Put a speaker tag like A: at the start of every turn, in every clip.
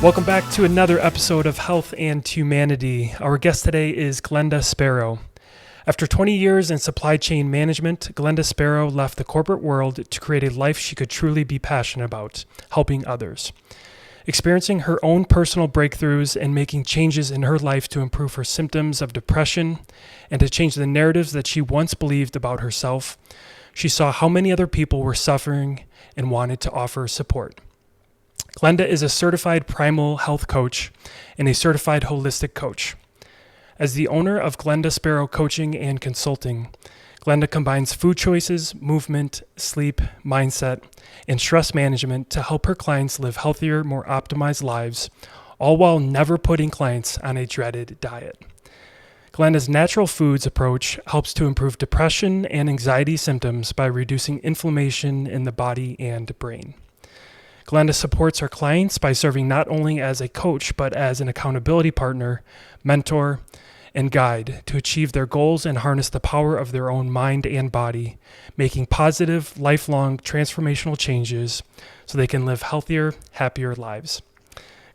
A: Welcome back to another episode of Health and Humanity. Our guest today is Glenda Sparrow. After 20 years in supply chain management, Glenda Sparrow left the corporate world to create a life she could truly be passionate about, helping others. Experiencing her own personal breakthroughs and making changes in her life to improve her symptoms of depression and to change the narratives that she once believed about herself, she saw how many other people were suffering and wanted to offer support. Glenda is a certified primal health coach and a certified holistic coach. As the owner of Glenda Sparrow Coaching and Consulting, Glenda combines food choices, movement, sleep, mindset, and stress management to help her clients live healthier, more optimized lives, all while never putting clients on a dreaded diet. Glenda's natural foods approach helps to improve depression and anxiety symptoms by reducing inflammation in the body and brain. Glenda supports her clients by serving not only as a coach, but as an accountability partner, mentor, and guide to achieve their goals and harness the power of their own mind and body, making positive, lifelong, transformational changes so they can live healthier, happier lives.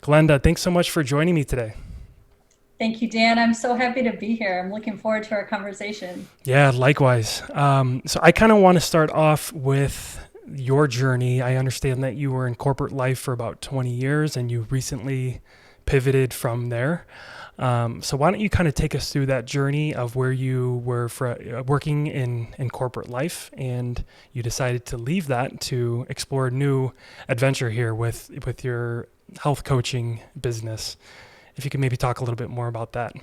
A: Glenda, thanks so much for joining me today.
B: Thank you, Dan. I'm so happy to be here. I'm looking forward to our conversation.
A: Yeah, likewise. So I kind of want to start off with your journey. I understand that you were in corporate life for about 20 years and you recently pivoted from there. So why don't you kind of take us through that journey of where you were working in corporate life and you decided to leave that to explore a new adventure here with your health coaching business. If you could maybe talk a little bit more about that.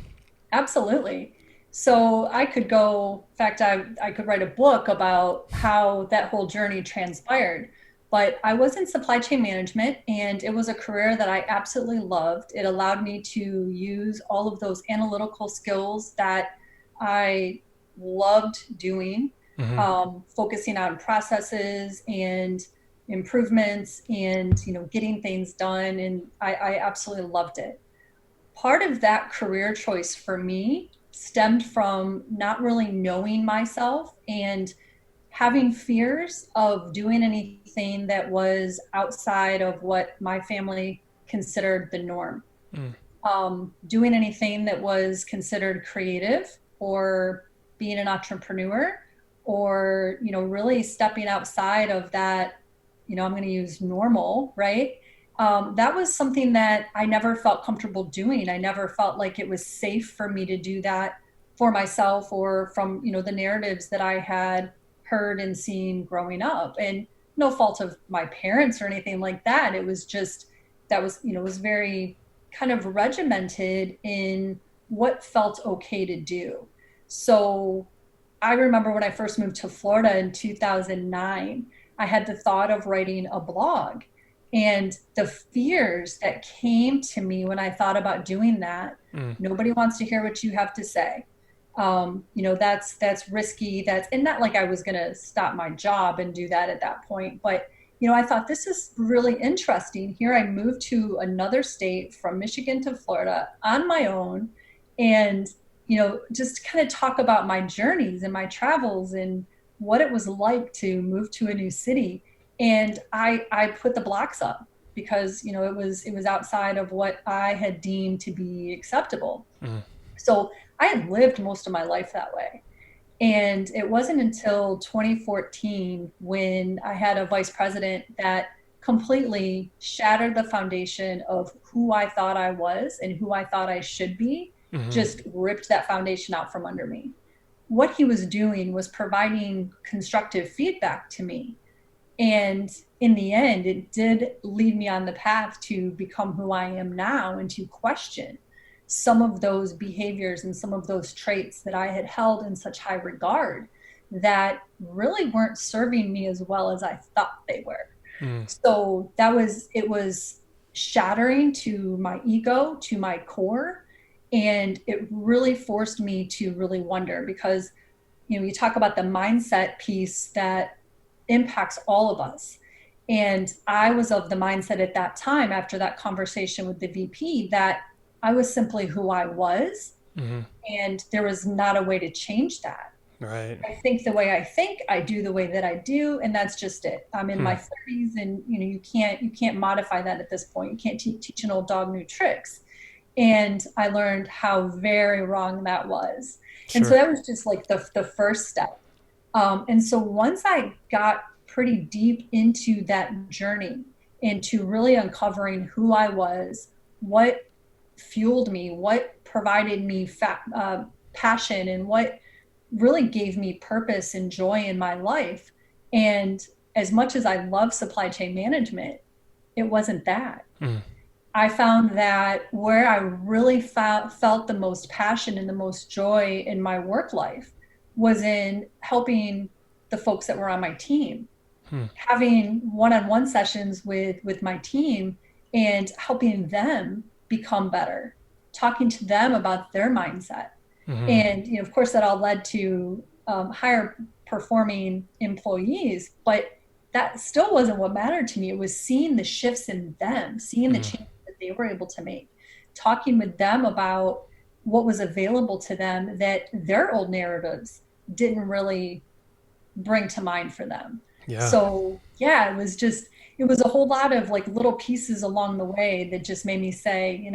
B: Absolutely. So I could go, in fact, I could write a book about how that whole journey transpired. But I was in supply chain management and it was a career that I absolutely loved. It allowed me to use all of those analytical skills that I loved doing, focusing on processes and improvements and, getting things done. And I absolutely loved it. Part of that career choice for me stemmed from not really knowing myself and having fears of doing anything that was outside of what my family considered the norm. Doing anything that was considered creative or being an entrepreneur or, really stepping outside of that, I'm going to use normal, right? That was something that I never felt comfortable doing. I never felt like it was safe for me to do that for myself or from, the narratives that I had heard and seen growing up. And no fault of my parents or anything like that. It was just, it was very kind of regimented in what felt okay to do. So I remember when I first moved to Florida in 2009, I had the thought of writing a blog. And the fears that came to me when I thought about doing that, nobody wants to hear what you have to say. That's risky. And not like I was going to stop my job and do that at that point. But, I thought this is really interesting. Here I moved to another state from Michigan to Florida on my own and, just kind of talk about my journeys and my travels and what it was like to move to a new city. And I put the blocks up because, it was outside of what I had deemed to be acceptable. So I had lived most of my life that way. And it wasn't until 2014 when I had a vice president that completely shattered the foundation of who I thought I was and who I thought I should be, just ripped that foundation out from under me. What he was doing was providing constructive feedback to me. And in the end, it did lead me on the path to become who I am now and to question some of those behaviors and some of those traits that I had held in such high regard that really weren't serving me as well as I thought they were. So it was shattering to my ego, to my core. And it really forced me to really wonder because, you talk about the mindset piece that impacts all of us. And I was of the mindset at that time, after that conversation with the VP, that I was simply who I was. And there was not a way to change that.
A: Right.
B: I think the way I think, I do the way that I do, and that's just it. I'm in
A: Hmm.
B: my 30s, and you can't modify that at this point. You can't teach an old dog new tricks. And I learned how very wrong that was. And so
A: Sure.
B: that was just like the first step. And so once I got pretty deep into that journey, into really uncovering who I was, what fueled me, what provided me passion, and what really gave me purpose and joy in my life. And as much as I love supply chain management, it wasn't that.
A: Mm.
B: I found that where I really felt the most passion and the most joy in my work life was in helping the folks that were on my team,
A: Hmm.
B: having one-on-one sessions with my team and helping them become better, talking to them about their mindset.
A: Hmm.
B: And of course, that all led to higher performing employees, but that still wasn't what mattered to me. It was seeing the shifts in them, seeing the
A: Mm.
B: changes that they were able to make, talking with them about what was available to them that their old narratives didn't really bring to mind for them.
A: Yeah.
B: So yeah, it was a whole lot of like little pieces along the way that just made me say,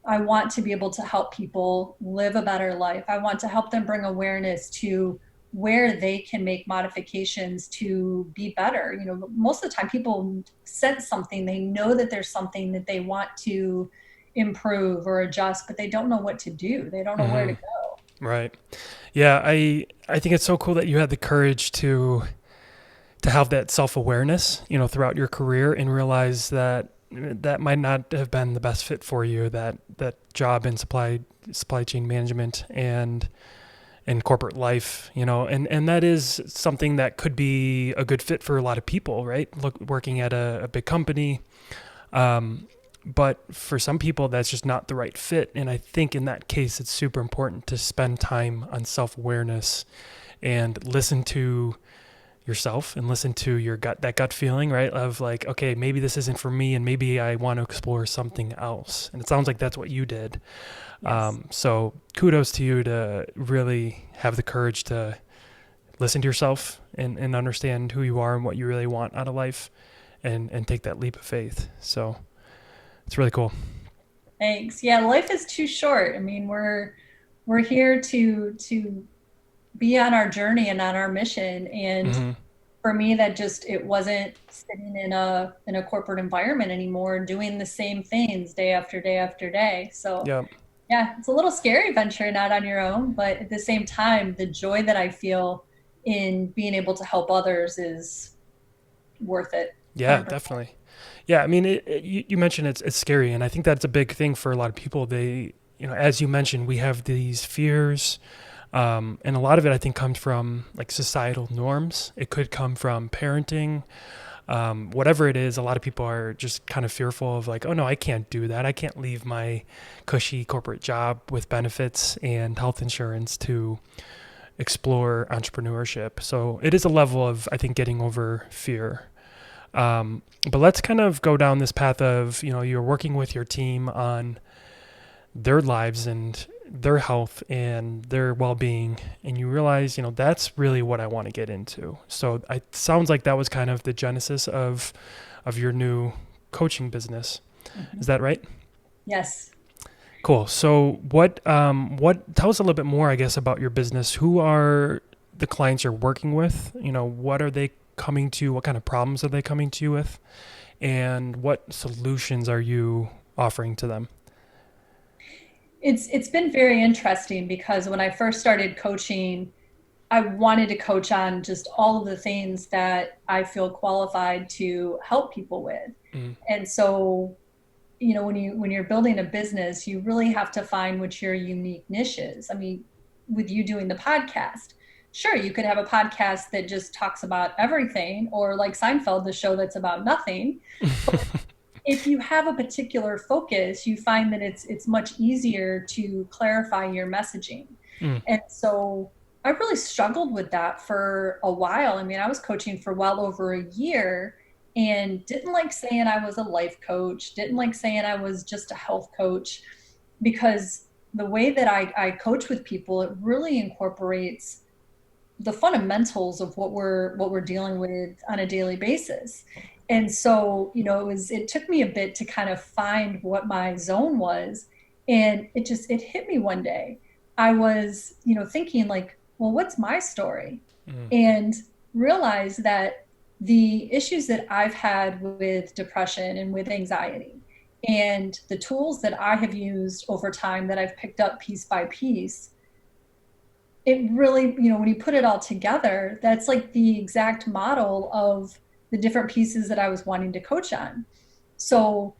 B: I want to be able to help people live a better life. I want to help them bring awareness to where they can make modifications to be better. Most of the time people sense something, they know that there's something that they want to improve or adjust, but they don't know what to do. They don't know where
A: Hmm.
B: to go.
A: Right. Yeah. I think it's so cool that you had the courage to have that self-awareness, throughout your career and realize that that might not have been the best fit for you, that job in supply chain management and in corporate life, and that is something that could be a good fit for a lot of people, right? Look, working at a big company. Um, but for some people, that's just not the right fit. And I think in that case, it's super important to spend time on self-awareness and listen to yourself and listen to your that gut feeling, right? Of like, okay, maybe this isn't for me and maybe I want to explore something else. And it sounds like that's what you did.
B: Yes.
A: So kudos to you to really have the courage to listen to yourself and understand who you are and what you really want out of life and take that leap of faith. So it's really cool.
B: Thanks. Yeah, life is too short. I mean, we're here to be on our journey and on our mission. And
A: Hmm.
B: for me, that just it wasn't sitting in a corporate environment anymore, doing the same things day after day after day. So
A: Yeah.
B: yeah, it's a little scary venturing out on your own, but at the same time, the joy that I feel in being able to help others is worth it.
A: Yeah,
B: 100%.
A: definitely. Yeah, I mean, you mentioned it's scary, and I think that's a big thing for a lot of people. They, as you mentioned, we have these fears, and a lot of it I think comes from like societal norms. It could come from parenting, whatever it is. A lot of people are just kind of fearful of like, oh no, I can't do that. I can't leave my cushy corporate job with benefits and health insurance to explore entrepreneurship. So it is a level of I think getting over fear. But let's kind of go down this path of, you're working with your team on their lives and their health and their well-being, and you realize, that's really what I want to get into. So it sounds like that was kind of the genesis of your new coaching business. Is
B: Mhm.
A: that right?
B: Yes.
A: Cool. So what tell us a little bit more, I guess, about your business. Who are the clients you're working with? What are they coming to? What kind of problems are they coming to you with? And what solutions are you offering to them?
B: It's been very interesting because when I first started coaching, I wanted to coach on just all of the things that I feel qualified to help people with.
A: Mm.
B: And so, when you're building a business, you really have to find what your unique niche is. I mean, with you doing the podcast, sure, you could have a podcast that just talks about everything, or like Seinfeld, the show that's about nothing. If you have a particular focus, you find that it's much easier to clarify your messaging.
A: Mm.
B: And so I really struggled with that for a while. I mean, I was coaching for well over a year and didn't like saying I was a life coach, didn't like saying I was just a health coach, because the way that I coach with people, it really incorporates the fundamentals of what we're dealing with on a daily basis. And so, it took me a bit to kind of find what my zone was. And it hit me one day. I was, thinking like, well, what's my story?
A: Mm.
B: And realized that the issues that I've had with depression and with anxiety and the tools that I have used over time that I've picked up piece by piece, it really, when you put it all together, that's like the exact model of the different pieces that I was wanting to coach on. So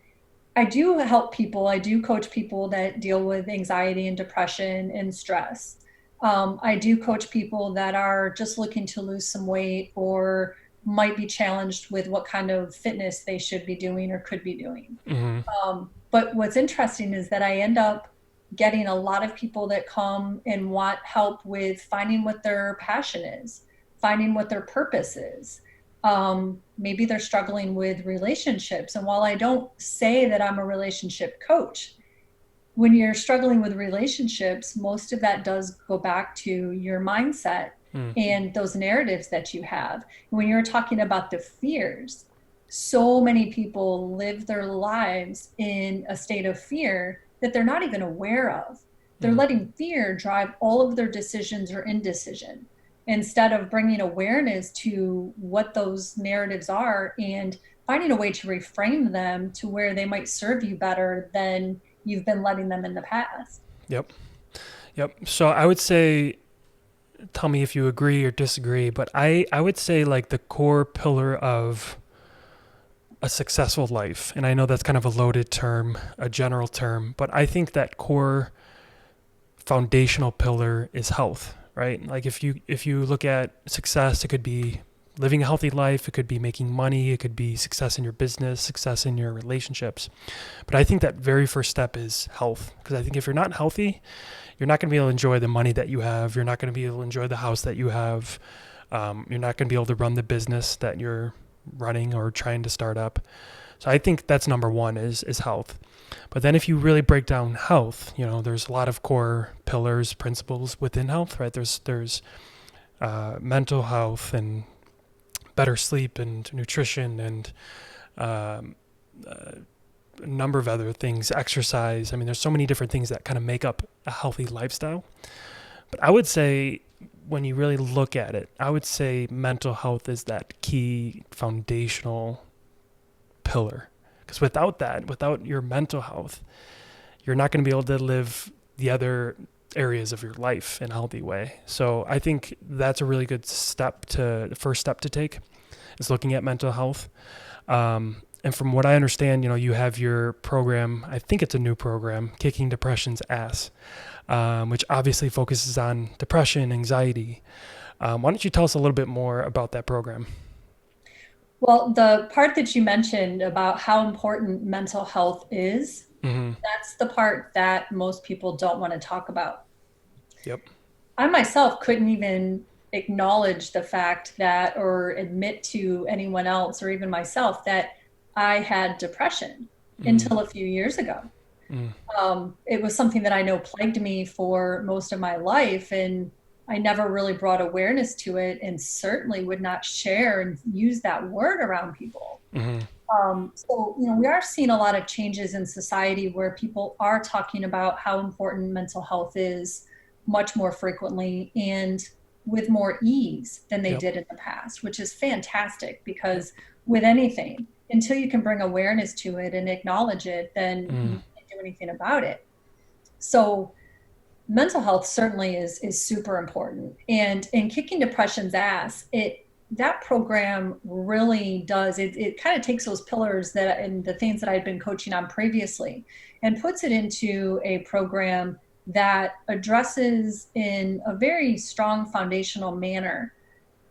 B: I do help people, I do coach people that deal with anxiety and depression and stress. I do coach people that are just looking to lose some weight or might be challenged with what kind of fitness they should be doing or could be doing.
A: Mm-hmm.
B: But what's interesting is that I end up getting a lot of people that come and want help with finding what their passion is, finding what their purpose is. Maybe they're struggling with relationships. And while I don't say that I'm a relationship coach, when you're struggling with relationships, most of that does go back to your mindset
A: Mm.
B: and those narratives that you have. When you're talking about the fears, so many people live their lives in a state of fear that they're not even aware of. They're
A: Mm.
B: letting fear drive all of their decisions or indecision instead of bringing awareness to what those narratives are and finding a way to reframe them to where they might serve you better than you've been letting them in the past.
A: Yep. Yep. So I would say, tell me if you agree or disagree, but I would say like the core pillar of a successful life, and I know that's kind of a loaded term, a general term, but I think that core foundational pillar is health, right? Like if you look at success, it could be living a healthy life, it could be making money, it could be success in your business, success in your relationships. But I think that very first step is health, because I think if you're not healthy, you're not going to be able to enjoy the money that you have. You're not going to be able to enjoy the house that you have. You're not going to be able to run the business that you're running or trying to start up. So I think that's number one is health. But then if you really break down health, there's a lot of core pillars, principles within health, right? There's mental health and better sleep and nutrition and um, a number of other things, exercise. I mean, there's so many different things that kind of make up a healthy lifestyle. But I would say when you really look at it, I would say mental health is that key foundational pillar. Because without that, without your mental health, you're not going to be able to live the other areas of your life in a healthy way. So I think that's a really good first step to take is looking at mental health. And from what I understand, you have your program, I think it's a new program, Kicking Depression's Ass, which obviously focuses on depression, anxiety. Why don't you tell us a little bit more about that program?
B: Well, the part that you mentioned about how important mental health is,
A: Mm-hmm.
B: that's the part that most people don't want to talk about.
A: Yep.
B: I myself couldn't even acknowledge the fact that or admit to anyone else or even myself that I had depression
A: Mm.
B: until a few years ago.
A: Mm.
B: It was something that I know plagued me for most of my life, and I never really brought awareness to it, and certainly would not share and use that word around people.
A: Mm-hmm.
B: So, we are seeing a lot of changes in society where people are talking about how important mental health is much more frequently and with more ease than they
A: Yep.
B: did in the past, which is fantastic
A: Yep.
B: because with anything, until you can bring awareness to it and acknowledge it, then
A: Mm.
B: you can't do anything about it. So mental health certainly is super important. And in Kicking Depression's Ass, that program really does it kind of takes those pillars that and the things that I'd been coaching on previously and puts it into a program that addresses in a very strong foundational manner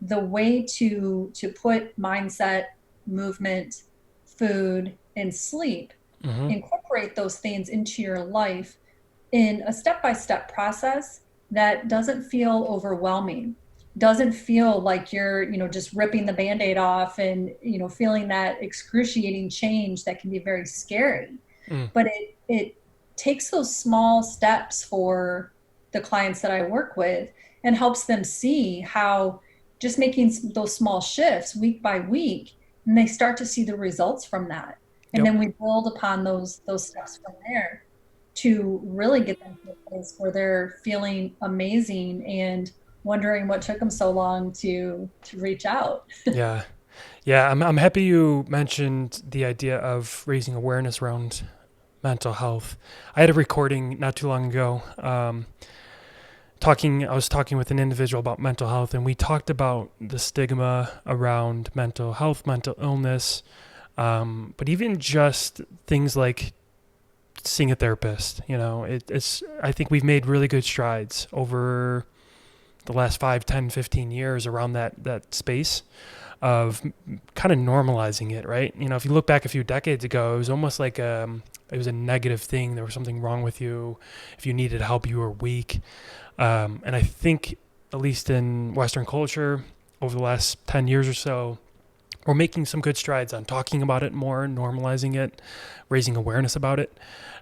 B: the way to put mindset, movement, food, and sleep,
A: Mm-hmm.
B: incorporate those things into your life in a step-by-step process that doesn't feel overwhelming, doesn't feel like you're just ripping the band-aid off and feeling that excruciating change that can be very scary.
A: Mm.
B: But it takes those small steps for the clients that I work with and helps them see how just making those small shifts week by week, and they start to see the results from that. And
A: Yep.
B: then we build upon those steps from there to really get them to a place where they're feeling amazing and wondering what took them so long to reach out.
A: Yeah. Yeah. I'm happy you mentioned the idea of raising awareness around mental health. I had a recording not too long ago. I was talking with an individual about mental health, and we talked about the stigma around mental health, mental illness, but even just things like seeing a therapist. It's I think we've made really good strides over the last 5, 10, 15 years around that space of kind of normalizing it, right? If you look back a few decades ago, it was almost like it was a negative thing. There was something wrong with you. If you needed help, you were weak. And I think, at least in Western culture, over the last 10 years or so, we're making some good strides on talking about it more, normalizing it, raising awareness about it,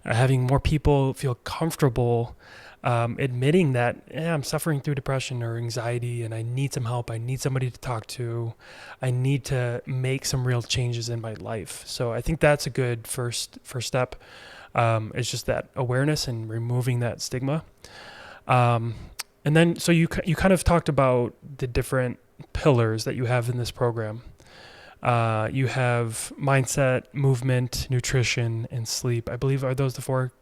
A: having more people feel comfortable admitting that I'm suffering through depression or anxiety and I need some help. I need somebody to talk to. I need to make some real changes in my life. So I think that's a good first step. It's just that awareness and removing that stigma. And then, so you kind of talked about the different pillars that you have in this program. You have mindset, movement, nutrition, and sleep. I believe, are those the four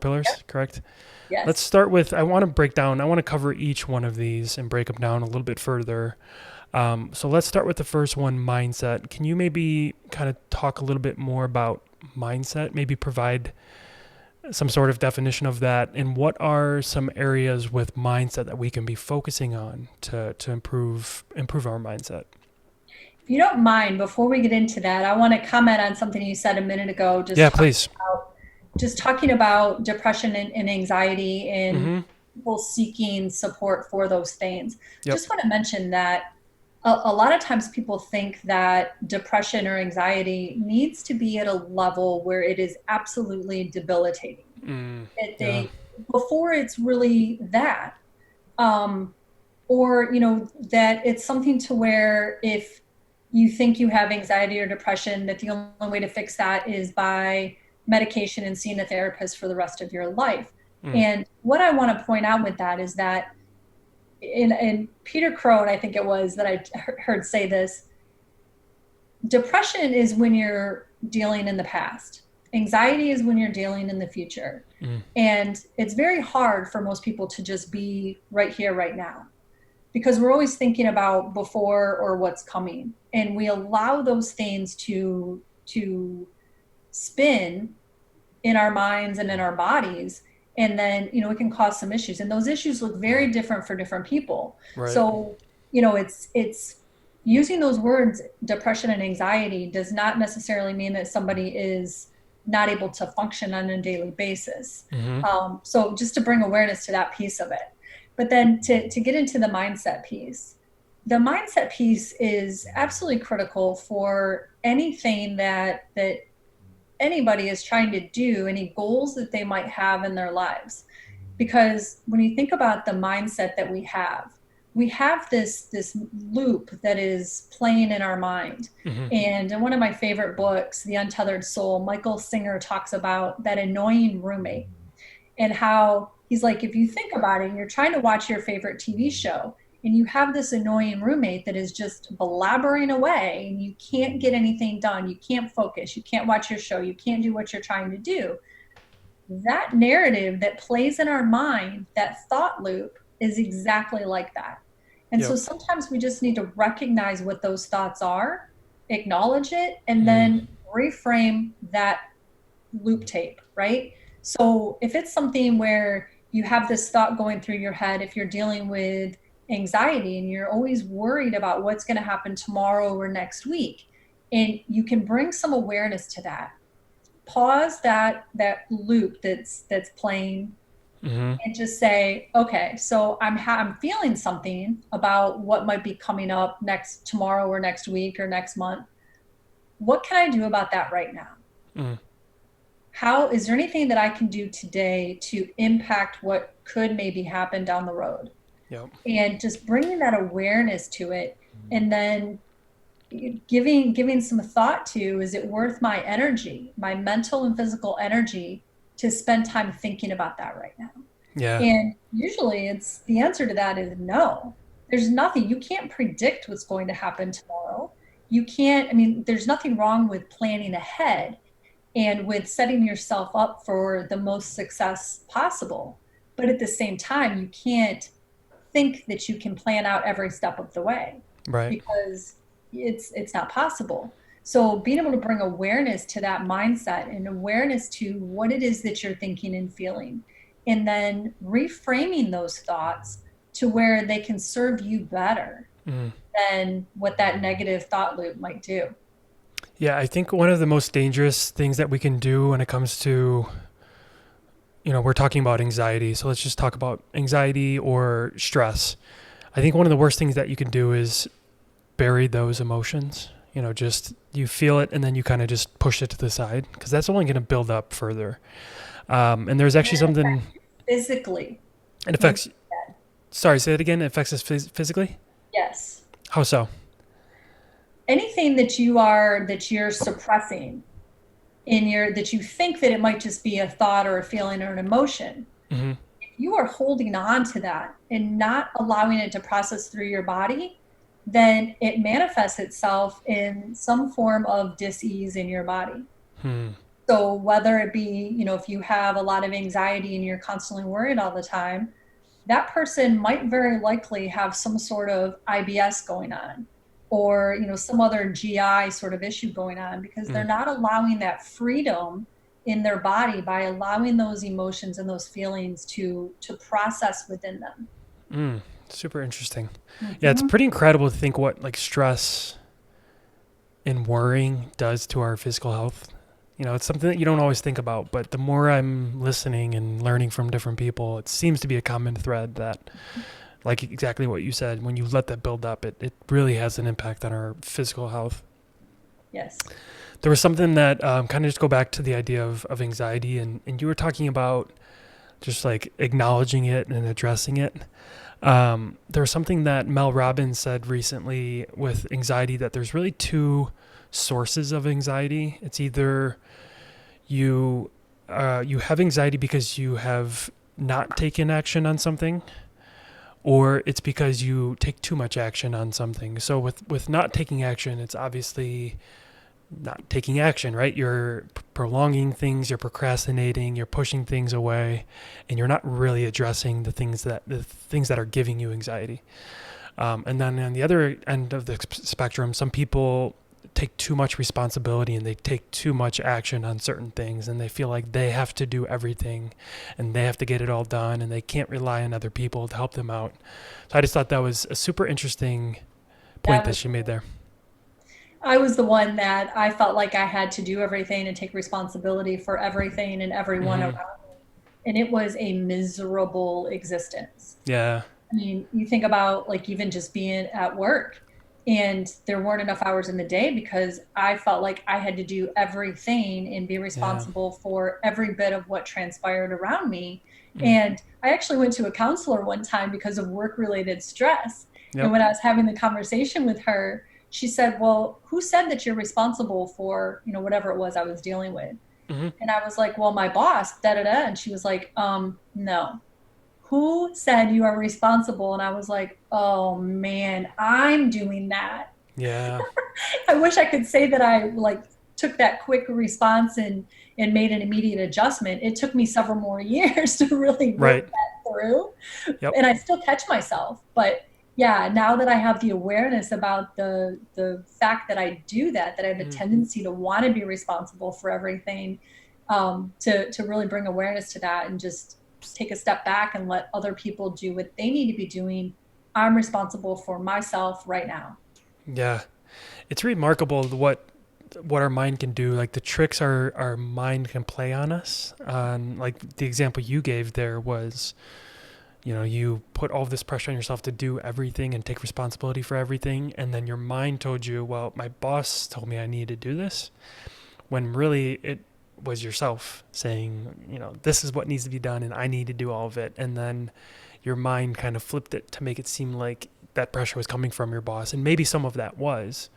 A: pillars,
B: Yep.
A: correct? Let's
B: Yes.
A: start with, I want to cover each one of these and break them down a little bit further. So let's start with the first one, mindset. Can you maybe kind of talk a little bit more about mindset, maybe provide some sort of definition of that, and what are some areas with mindset that we can be focusing on to improve our mindset?
B: If you don't mind, before we get into that, I want to comment on something you said a minute ago,
A: Yeah, please.
B: just talking about depression and anxiety and
A: Mm-hmm.
B: people seeking support for those things.
A: Yep.
B: Just want to mention that a lot of times people think that depression or anxiety needs to be at a level where it is absolutely debilitating. That
A: Yeah.
B: they before it's really that, um, or that it's something to where if you think you have anxiety or depression, that the only way to fix that is by medication and seeing a therapist for the rest of your life.
A: Mm.
B: And what I want to point out with that is that in Peter Crone, I think it was that I heard say this, depression is when you're dealing in the past. Anxiety is when you're dealing in the future.
A: Mm.
B: And it's very hard for most people to just be right here, right now, because we're always thinking about before or what's coming. And we allow those things to spin in our minds and in our bodies. And then, it can cause some issues. And those issues look very different for different people.
A: Right.
B: So, it's using those words, depression and anxiety, does not necessarily mean that somebody is not able to function on a daily basis.
A: Mm-hmm.
B: So just to bring awareness to that piece of it. But then to get into the mindset piece is absolutely critical for anything that anybody is trying to do, any goals that they might have in their lives. Because when you think about the mindset that we have this loop that is playing in our mind.
A: Mm-hmm.
B: And in one of my favorite books, The Untethered Soul, Michael Singer talks about that annoying roommate and how he's like, if you think about it, you're trying to watch your favorite TV show and you have this annoying roommate that is just blabbering away and you can't get anything done. You can't focus. You can't watch your show. You can't do what you're trying to do. That narrative that plays in our mind, that thought loop, is exactly like that. And so
A: Yep.
B: sometimes we just need to recognize what those thoughts are, acknowledge it, and
A: Mm.
B: then reframe that loop tape, right? So if it's something where you have this thought going through your head, if you're dealing with anxiety and you're always worried about what's going to happen tomorrow or next week, and you can bring some awareness to that, pause that loop that's playing,
A: Mm-hmm.
B: and just say, okay, so I'm feeling something about what might be coming up next tomorrow or next week or next month. What can I do about that right now?
A: Mm.
B: How is there anything that I can do today to impact what could maybe happen down the road?
A: Yep.
B: and just bringing that awareness to it, and then giving some thought to, is it worth my energy, my mental and physical energy, to spend time thinking about that right now?
A: Yeah.
B: And usually it's the answer to that is no. There's nothing, you can't predict what's going to happen tomorrow. You can't, I mean, there's nothing wrong with planning ahead and with setting yourself up for the most success possible. But at the same time, you can't think that you can plan out every step of the way,
A: Right.
B: because it's not possible. So being able to bring awareness to that mindset and awareness to what it is that you're thinking and feeling, and then reframing those thoughts to where they can serve you better
A: Mm.
B: than what that negative thought loop might do.
A: Yeah, I think one of the most dangerous things that we can do when it comes to, we're talking about anxiety. So let's just talk about anxiety or stress. I think one of the worst things that you can do is bury those emotions. Just you feel it and then you kind of just push it to the side, because that's only going to build up further. And there's
B: And
A: actually
B: it
A: something,
B: affects you physically.
A: it
B: When
A: affects, sorry, say it again. It affects us physically?
B: yes,
A: How so?
B: anything that you're suppressing in your, that you think that it might just be a thought or a feeling or an emotion,
A: Hmm.
B: if you are holding on to that and not allowing it to process through your body, then it manifests itself in some form of dis-ease in your body.
A: Hmm.
B: So whether it be, if you have a lot of anxiety and you're constantly worried all the time, that person might very likely have some sort of IBS going on, or some other GI sort of issue going on, because they're
A: Mm.
B: not allowing that freedom in their body by allowing those emotions and those feelings to process within them.
A: Mm. Super interesting. Yeah, it's
B: Mm-hmm.
A: pretty incredible to think what like stress and worrying does to our physical health. It's something that you don't always think about, but the more I'm listening and learning from different people, it seems to be a common thread that, like exactly what you said, when you let that build up, it really has an impact on our physical health.
B: Yes.
A: There was something that kind of just go back to the idea of anxiety, and you were talking about just like acknowledging it and addressing it. There was something that Mel Robbins said recently with anxiety, that there's really two sources of anxiety. It's either you have anxiety because you have not taken action on something, or it's because you take too much action on something. So with not taking action, it's obviously not taking action, right? You're prolonging things, you're procrastinating, you're pushing things away, and you're not really addressing the things that are giving you anxiety. And then on the other end of the spectrum, some people take too much responsibility and they take too much action on certain things, and they feel like they have to do everything and they have to get it all done, and they can't rely on other people to help them out. So I just thought that was a super interesting point
B: That
A: that
B: was,
A: she made there.
B: I was the one that I felt like I had to do everything and take responsibility for everything and everyone
A: Hmm.
B: around me. And it was a miserable existence.
A: Yeah.
B: I mean, you think about like even just being at work, and there weren't enough hours in the day because I felt like I had to do everything and be
A: Yeah.
B: responsible for every bit of what transpired around me.
A: Mm.
B: And I actually went to a counselor one time because of work related stress. And
A: Yep.
B: when I was having the conversation with her, she said, "Well, who said that you're responsible for, whatever it was I was dealing with?"
A: Hmm.
B: And I was like, "Well, my boss, da da da." And she was like, no, who said you are responsible?" And I was like, "Oh man, I'm doing that."
A: Yeah.
B: I wish I could say that I like took that quick response and made an immediate adjustment. It took me several more years to really
A: Right.
B: work that through,
A: Yep.
B: and I still catch myself. But yeah, now that I have the awareness about the fact that I do that, that I have a
A: Mm.
B: tendency to want to be responsible for everything, to really bring awareness to that and just take a step back and let other people do what they need to be doing. I'm responsible for myself right now.
A: Yeah. It's remarkable what our mind can do, like the tricks our mind can play on us. Like the example you gave there was, you put all of this pressure on yourself to do everything and take responsibility for everything, and then your mind told you, well, my boss told me I need to do this, when really it was yourself saying, this is what needs to be done and I need to do all of it. And then your mind kind of flipped it to make it seem like that pressure was coming from your boss. And maybe some of that was,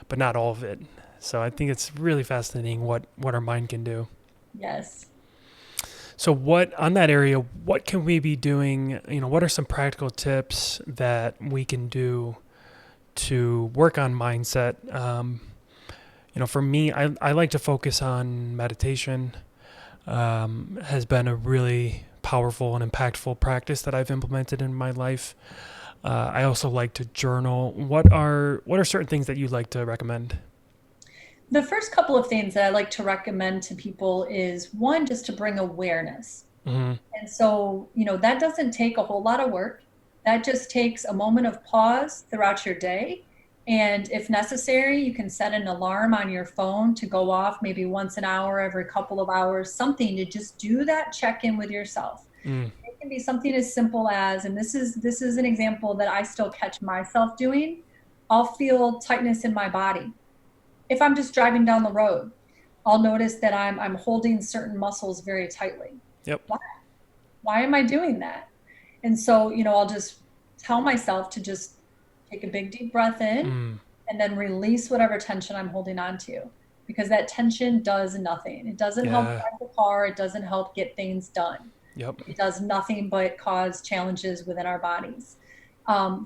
A: but not all of it. So I think it's really fascinating what our mind can do.
B: Yes.
A: So what on that area, what can we be doing? What are some practical tips that we can do to work on mindset? For me, I like to focus on meditation. Has been a really powerful and impactful practice that I've implemented in my life. I also like to journal. What are certain things that you'd like to recommend?
B: The first couple of things that I like to recommend to people is one, just to bring awareness.
A: Hmm.
B: And so, that doesn't take a whole lot of work. That just takes a moment of pause throughout your day. And if necessary, you can set an alarm on your phone to go off maybe once an hour, every couple of hours, something to just do that check in with yourself.
A: Mm.
B: It can be something as simple as, and this is an example that I still catch myself doing. I'll feel tightness in my body. If I'm just driving down the road, I'll notice that I'm holding certain muscles very tightly.
A: Yep.
B: Why am I doing that? And so, I'll just tell myself to just take a big deep breath in
A: Mm.
B: and then release whatever tension I'm holding on to, because that tension does nothing. It doesn't help
A: Yeah.
B: drive the car. It doesn't help get things done.
A: Yep.
B: It does nothing but cause challenges within our bodies.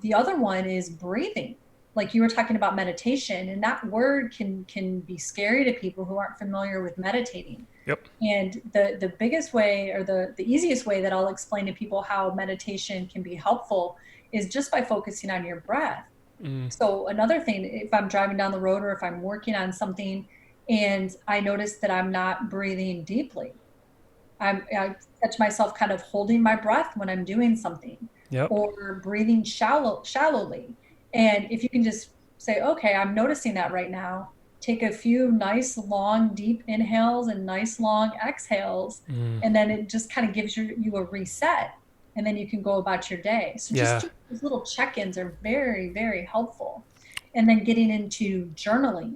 B: The other one is breathing. Like you were talking about meditation, and that word can be scary to people who aren't familiar with meditating.
A: Yep.
B: And the biggest way, or the easiest way that I'll explain to people how meditation can be helpful is just by focusing on your breath.
A: Mm.
B: So another thing, if I'm driving down the road or if I'm working on something and I notice that I'm not breathing deeply, I catch myself kind of holding my breath when I'm doing something,
A: Yep.
B: or breathing shallowly. And if you can just say, okay, I'm noticing that right now, take a few nice, long, deep inhales and nice, long exhales.
A: Mm.
B: And then it just kind of gives you a reset. And then you can go about your day. So just
A: Yeah.
B: doing these little check-ins are very, very helpful. And then getting into journaling.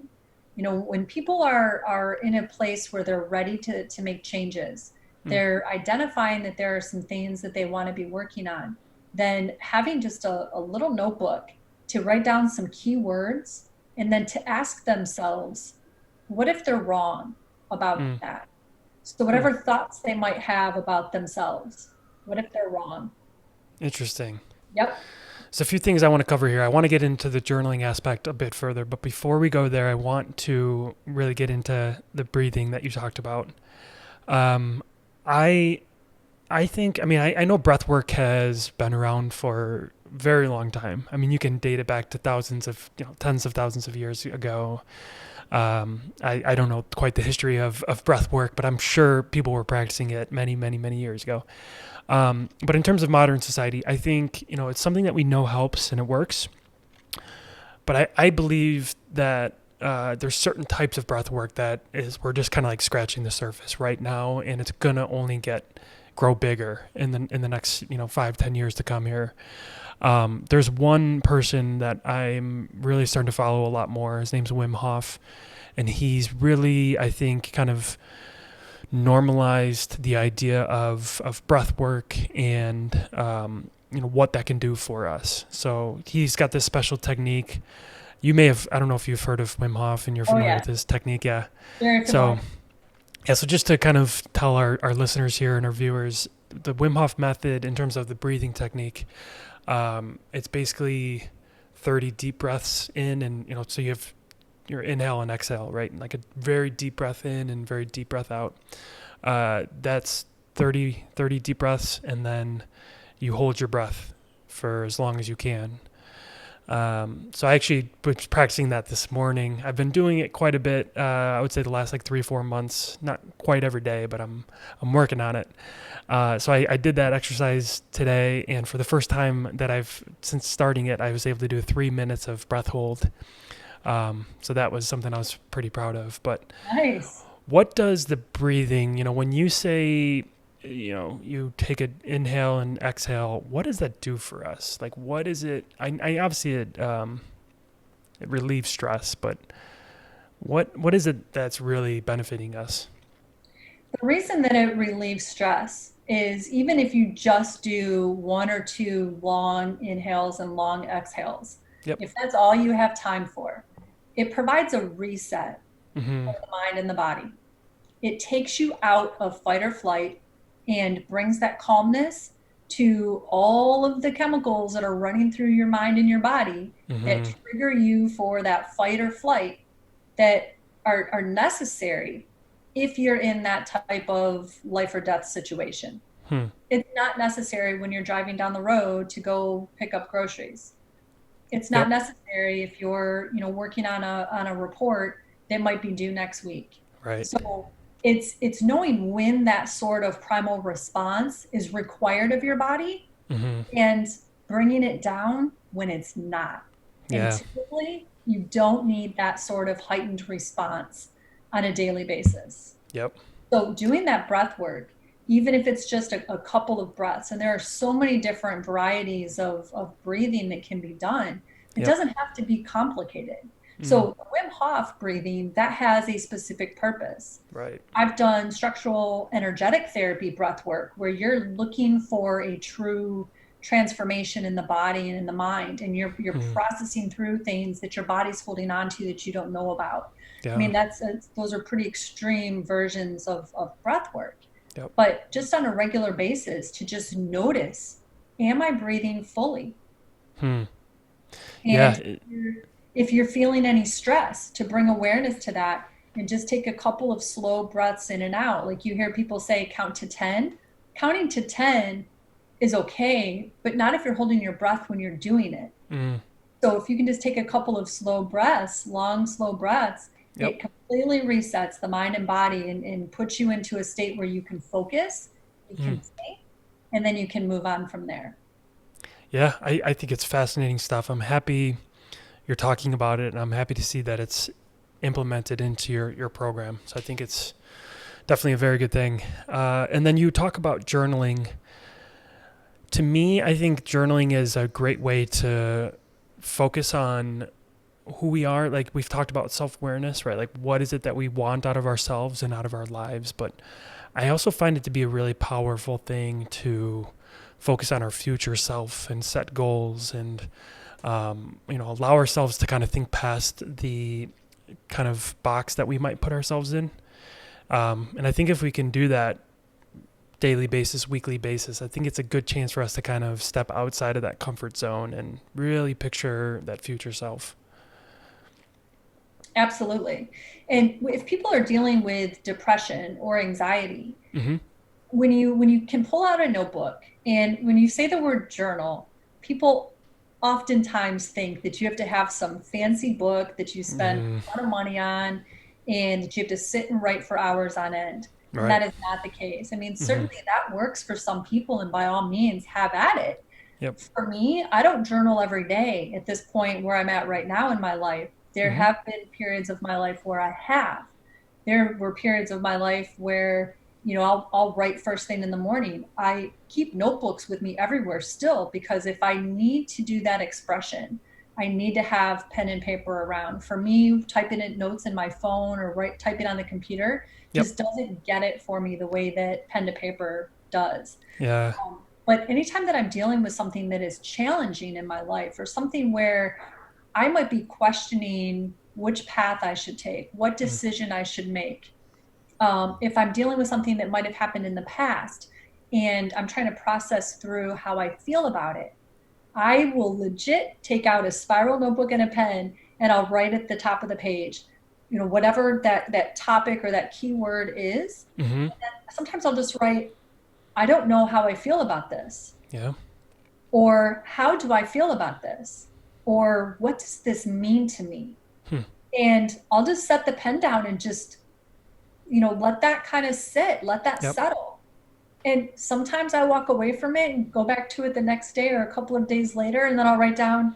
B: When people are in a place where they're ready to make changes,
A: Mm.
B: they're identifying that there are some things that they want to be working on, then having just a little notebook to write down some key words and then to ask themselves, what if they're wrong about
A: Mm.
B: that? So
A: Mm.
B: whatever thoughts they might have about themselves, what if they're wrong?
A: Interesting.
B: Yep.
A: So a few things I want to cover here. I want to get into the journaling aspect a bit further, but before we go there, I want to really get into the breathing that you talked about. Um, I I think, I know breath work has been around for a very long time. You can date it back to tens of thousands of years ago. I don't know quite the history of breath work, but I'm sure people were practicing it many, many, many years ago. But in terms of modern society, I think, it's something that we know helps and it works. But I believe that there's certain types of breath work we're just kind of like scratching the surface right now, and it's gonna only grow bigger in the next 5-10 years to come here. There's one person that I'm really starting to follow a lot more. His name's Wim Hof, and he's really, I think, kind of normalized the idea of breath work and what that can do for us. So he's got this special technique. I don't know if you've heard of Wim Hof and you're
B: Oh
A: familiar
B: yeah,
A: with his technique. Yeah.
B: very
A: So
B: familiar.
A: yeah, so just to kind of tell our listeners here and our viewers, the Wim Hof method in terms of the breathing technique, it's basically 30 deep breaths in, and so you have your inhale and exhale, right? Like a very deep breath in and very deep breath out. That's 30 deep breaths, and then you hold your breath for as long as you can. So I actually was practicing that this morning. I've been doing it quite a bit. I would say the last like 3 or 4 months, not quite every day, but I'm working on it. So I did that exercise today, and for the first time since starting it, I was able to do 3 minutes of breath hold. So that was something I was pretty proud of. But
B: Nice.
A: what does the breathing, when you say, you take an inhale and exhale, what does that do for us? Like, what is it? I obviously it relieves stress, but what is it that's really benefiting us?
B: The reason that it relieves stress is even if you just do one or two long inhales and long exhales,
A: Yep.
B: if that's all you have time for, it provides a reset
A: Mm-hmm.
B: of the mind and the body. It takes you out of fight or flight and brings that calmness to all of the chemicals that are running through your mind and your body that
A: Mm-hmm.
B: trigger you for that fight or flight that are necessary if you're in that type of life or death situation.
A: Hmm.
B: It's not necessary when you're driving down the road to go pick up groceries. It's not
A: Yep.
B: necessary if you're, working on a report that might be due next week.
A: Right.
B: So it's knowing when that sort of primal response is required of your body
A: Mm-hmm.
B: and bringing it down when it's not. And
A: Yeah.
B: typically, you don't need that sort of heightened response on a daily basis.
A: Yep.
B: So, doing that breath work, even if it's just a couple of breaths, and there are so many different varieties of breathing that can be done, it
A: Yep.
B: doesn't have to be complicated.
A: Mm.
B: So, Wim Hof breathing, that has a specific purpose.
A: Right.
B: I've done structural energetic therapy breath work where you're looking for a true transformation in the body and in the mind, and you're
A: Mm.
B: processing through things that your body's holding on to that you don't know about. I
A: Yeah.
B: mean, those are pretty extreme versions of breath work.
A: Yep.
B: But just on a regular basis, to just notice, am I breathing fully?
A: Hmm. Yeah.
B: And if you're feeling any stress, to bring awareness to that and just take a couple of slow breaths in and out. Like you hear people say, count to 10. Counting to 10 is okay, but not if you're holding your breath when you're doing it.
A: Mm.
B: So if you can just take a couple of slow breaths, long, slow breaths,
A: Yep.
B: it completely resets the mind and body and puts you into a state where you can focus, you
A: Mm.
B: can think, and then you can move on from there.
A: Yeah. I think it's fascinating stuff. I'm happy you're talking about it, and I'm happy to see that it's implemented into your program. So I think it's definitely a very good thing. And then you talk about journaling. To me, I think journaling is a great way to focus on who we are. Like we've talked about self-awareness, right? Like what is it that we want out of ourselves and out of our lives? But I also find it to be a really powerful thing to focus on our future self and set goals and allow ourselves to kind of think past the kind of box that we might put ourselves in. And I think if we can do that daily basis, weekly basis, I think it's a good chance for us to kind of step outside of that comfort zone and really picture that future self.
B: Absolutely. And if people are dealing with depression or anxiety,
A: Mm-hmm.
B: when you can pull out a notebook and when you say the word journal, people oftentimes think that you have to have some fancy book that you spend
A: Mm,
B: a lot of money on and that you have to sit and write for hours on end. And
A: right.
B: that is not the case. I mean,
A: Mm-hmm.
B: certainly that works for some people, and by all means, have at it.
A: Yep.
B: For me, I don't journal every day at this point where I'm at right now in my life. There
A: Mm-hmm.
B: have been periods of my life where I have. There were periods of my life where, I'll write first thing in the morning. I keep notebooks with me everywhere still because if I need to do that expression, I need to have pen and paper around. For me, typing in notes in my phone or typing on the computer
A: Yep.
B: just doesn't get it for me the way that pen to paper does.
A: Yeah.
B: But anytime that I'm dealing with something that is challenging in my life or something where I might be questioning which path I should take, what
A: Mm,
B: decision I should make, if I'm dealing with something that might have happened in the past and I'm trying to process through how I feel about it, I will legit take out a spiral notebook and a pen and I'll write at the top of the page, whatever that topic or that keyword is.
A: mm-hmm.
B: Sometimes I'll just write, I don't know how I feel about this.
A: Yeah.
B: Or how do I feel about this? Or what does this mean to me?
A: Hmm.
B: And I'll just set the pen down and just, let that kind of sit, let that
A: Yep.
B: settle. And sometimes I walk away from it and go back to it the next day or a couple of days later, and then I'll write down,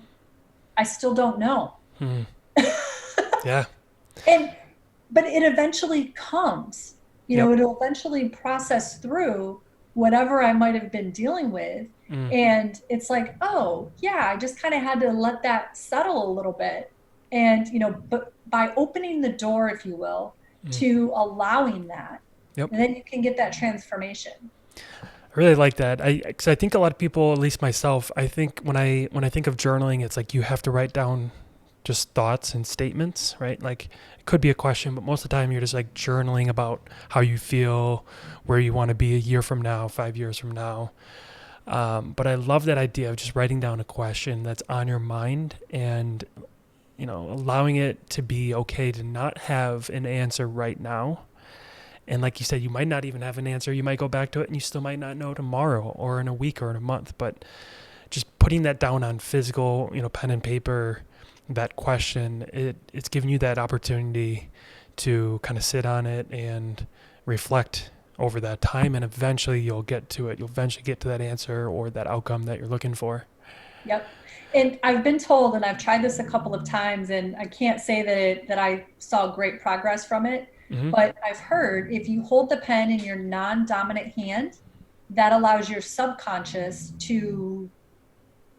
B: I still don't know.
A: Hmm. Yeah.
B: And but it eventually comes,
A: Yep.
B: it'll eventually process through whatever I might have been dealing with.
A: Mm,
B: And it's like, oh yeah, I just kind of had to let that settle a little bit. And but by opening the door, if you will,
A: mm.
B: to allowing that,
A: Yep.
B: and then you can get that transformation.
A: I really like that. Because I think a lot of people, at least myself, I think when I think of journaling, it's like you have to write down just thoughts and statements, right? Like it could be a question, but most of the time you're just like journaling about how you feel, where you want to be a year from now, 5 years from now. But I love that idea of just writing down a question that's on your mind and, allowing it to be okay to not have an answer right now. And like you said, you might not even have an answer. You might go back to it and you still might not know tomorrow or in a week or in a month. But just putting that down on physical, pen and paper, that question, it's giving you that opportunity to kind of sit on it and reflect over that time. And eventually you'll get to it. You'll eventually get to that answer or that outcome that you're looking for.
B: Yep. And I've been told, and I've tried this a couple of times, and I can't say that I saw great progress from it,
A: Mm-hmm.
B: but I've heard if you hold the pen in your non-dominant hand, that allows your subconscious to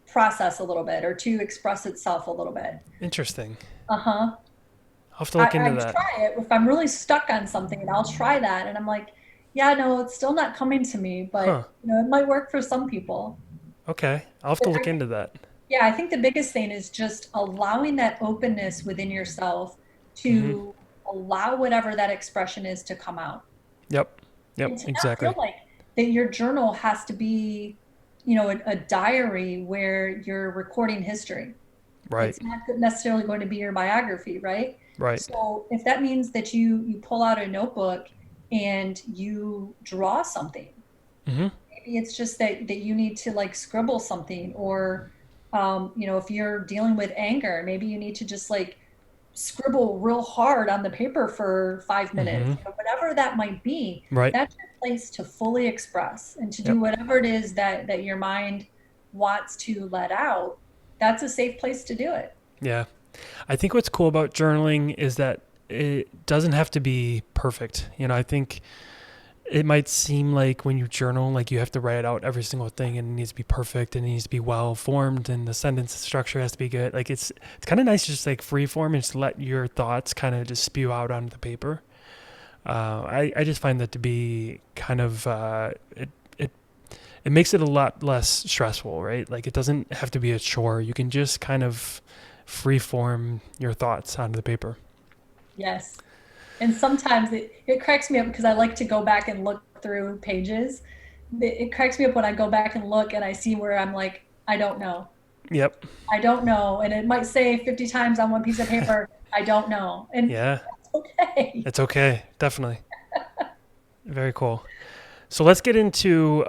B: process a little bit or to express itself a little bit.
A: Interesting.
B: Uh-huh.
A: I'll have to
B: I,
A: look into
B: I
A: that.
B: try it if I'm really stuck on something, and I'll try that, and I'm like, yeah, no, it's still not coming to me,
A: Huh.
B: but it might work for some people.
A: Okay. I'll have to
B: But
A: look into that.
B: yeah, I think the biggest thing is just allowing that openness within yourself
A: Mm-hmm.
B: to allow whatever that expression is to come out,
A: Yep. Yep.
B: and to not feel
A: Exactly.
B: like that your journal has to be, a diary where you're recording history.
A: Right.
B: It's not necessarily going to be your biography, right?
A: Right.
B: So if that means that you pull out a notebook and you draw something,
A: Mm-hmm.
B: maybe it's just that you need to like scribble something, or if you're dealing with anger, maybe you need to just like scribble real hard on the paper for 5 minutes,
A: Mm-hmm.
B: whatever that might be.
A: Right.
B: That's your place to fully express and to do
A: Yep.
B: whatever it is that your mind wants to let out. That's a safe place to do it.
A: Yeah. I think what's cool about journaling is that it doesn't have to be perfect. I think it might seem like when you journal, like you have to write out every single thing and it needs to be perfect and it needs to be well formed and the sentence structure has to be good. Like it's kind of nice to just like free form and just let your thoughts kind of just spew out onto the paper. I just find that to be kind of it it makes it a lot less stressful, right? Like it doesn't have to be a chore. You can just kind of free form your thoughts onto the paper.
B: Yes. And sometimes it cracks me up because I like to go back and look through pages. It cracks me up when I go back and look and I see where I'm like, I don't know.
A: Yep.
B: I don't know. And it might say 50 times on one piece of paper, I don't know. And
A: Yeah.
B: that's okay.
A: It's okay. Definitely. Very cool. So let's get into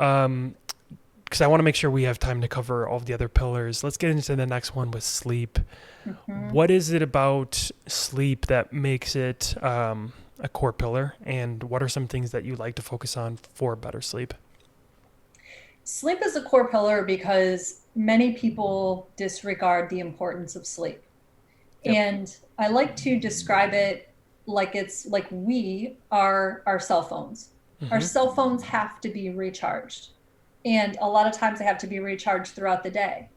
A: because I want to make sure we have time to cover all of the other pillars. Let's get into the next one with sleep.
B: Mhm.
A: What is it about sleep that makes it a core pillar, and what are some things that you like to focus on for better sleep?
B: Sleep is a core pillar because many people disregard the importance of sleep.
A: Yep.
B: And I like to describe it like it's like we are our cell phones. Our
A: Mm-hmm.
B: cell phones have to be recharged. And a lot of times they have to be recharged throughout the day.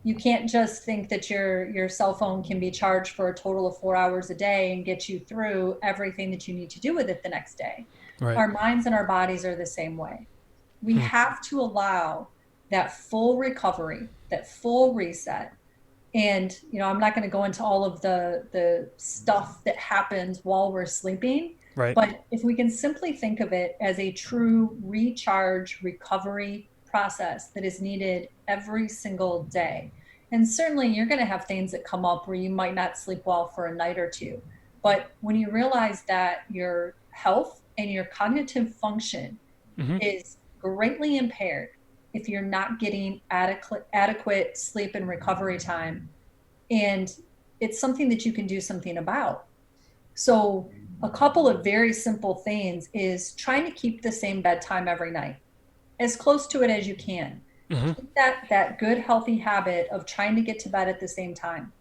B: You can't just think that your cell phone can be charged for a total of 4 hours a day and get you through everything that you need to do with it the next day.
A: Right.
B: Our minds and our bodies are the same way. We
A: Hmm.
B: have to allow that full recovery, that full reset. And I'm not going to go into all of the stuff that happens while we're sleeping,
A: Right.
B: but if we can simply think of it as a true recharge recovery process that is needed every single day. And certainly you're going to have things that come up where you might not sleep well for a night or two, but when you realize that your health and your cognitive function
A: Mm-hmm.
B: is greatly impaired if you're not getting adequate sleep and recovery time, and it's something that you can do something about. So a couple of very simple things is trying to keep the same bedtime every night, as close to it as you can.
A: Mm-hmm.
B: Keep that good healthy habit of trying to get to bed at the same time.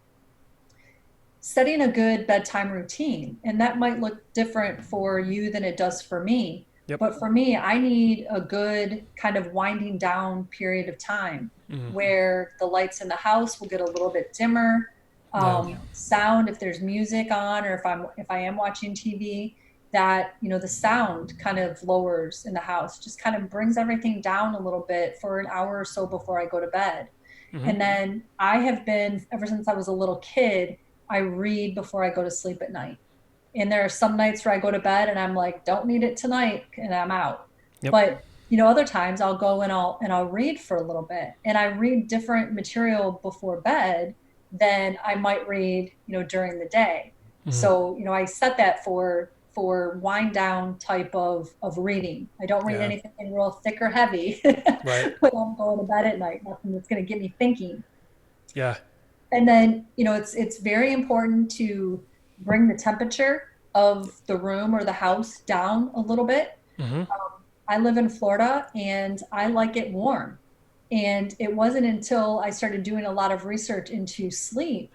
B: Setting a good bedtime routine, and that might look different for you than it does for me,
A: Yep.
B: but for me, I need a good kind of winding down period of time
A: Mm-hmm.
B: where the lights in the house will get a little bit dimmer.
A: Yeah.
B: Sound, if there's music on, or if I am watching TV, that, the sound kind of lowers in the house, just kind of brings everything down a little bit for an hour or so before I go to bed.
A: Mm-hmm.
B: And then I have been, ever since I was a little kid, I read before I go to sleep at night. And there are some nights where I go to bed and I'm like, don't need it tonight, and I'm out.
A: Yep.
B: But other times I'll go and I'll read for a little bit, and I read different material before bed than I might read, during the day.
A: Mm-hmm.
B: So, I set that for wind down type of reading. I don't read
A: Yeah.
B: anything real thick or heavy
A: Right.
B: when I'm going to bed at night, nothing that's going to get me thinking.
A: Yeah.
B: And then, it's very important to bring the temperature of the room or the house down a little bit.
A: Mm-hmm.
B: I live in Florida and I like it warm. And it wasn't until I started doing a lot of research into sleep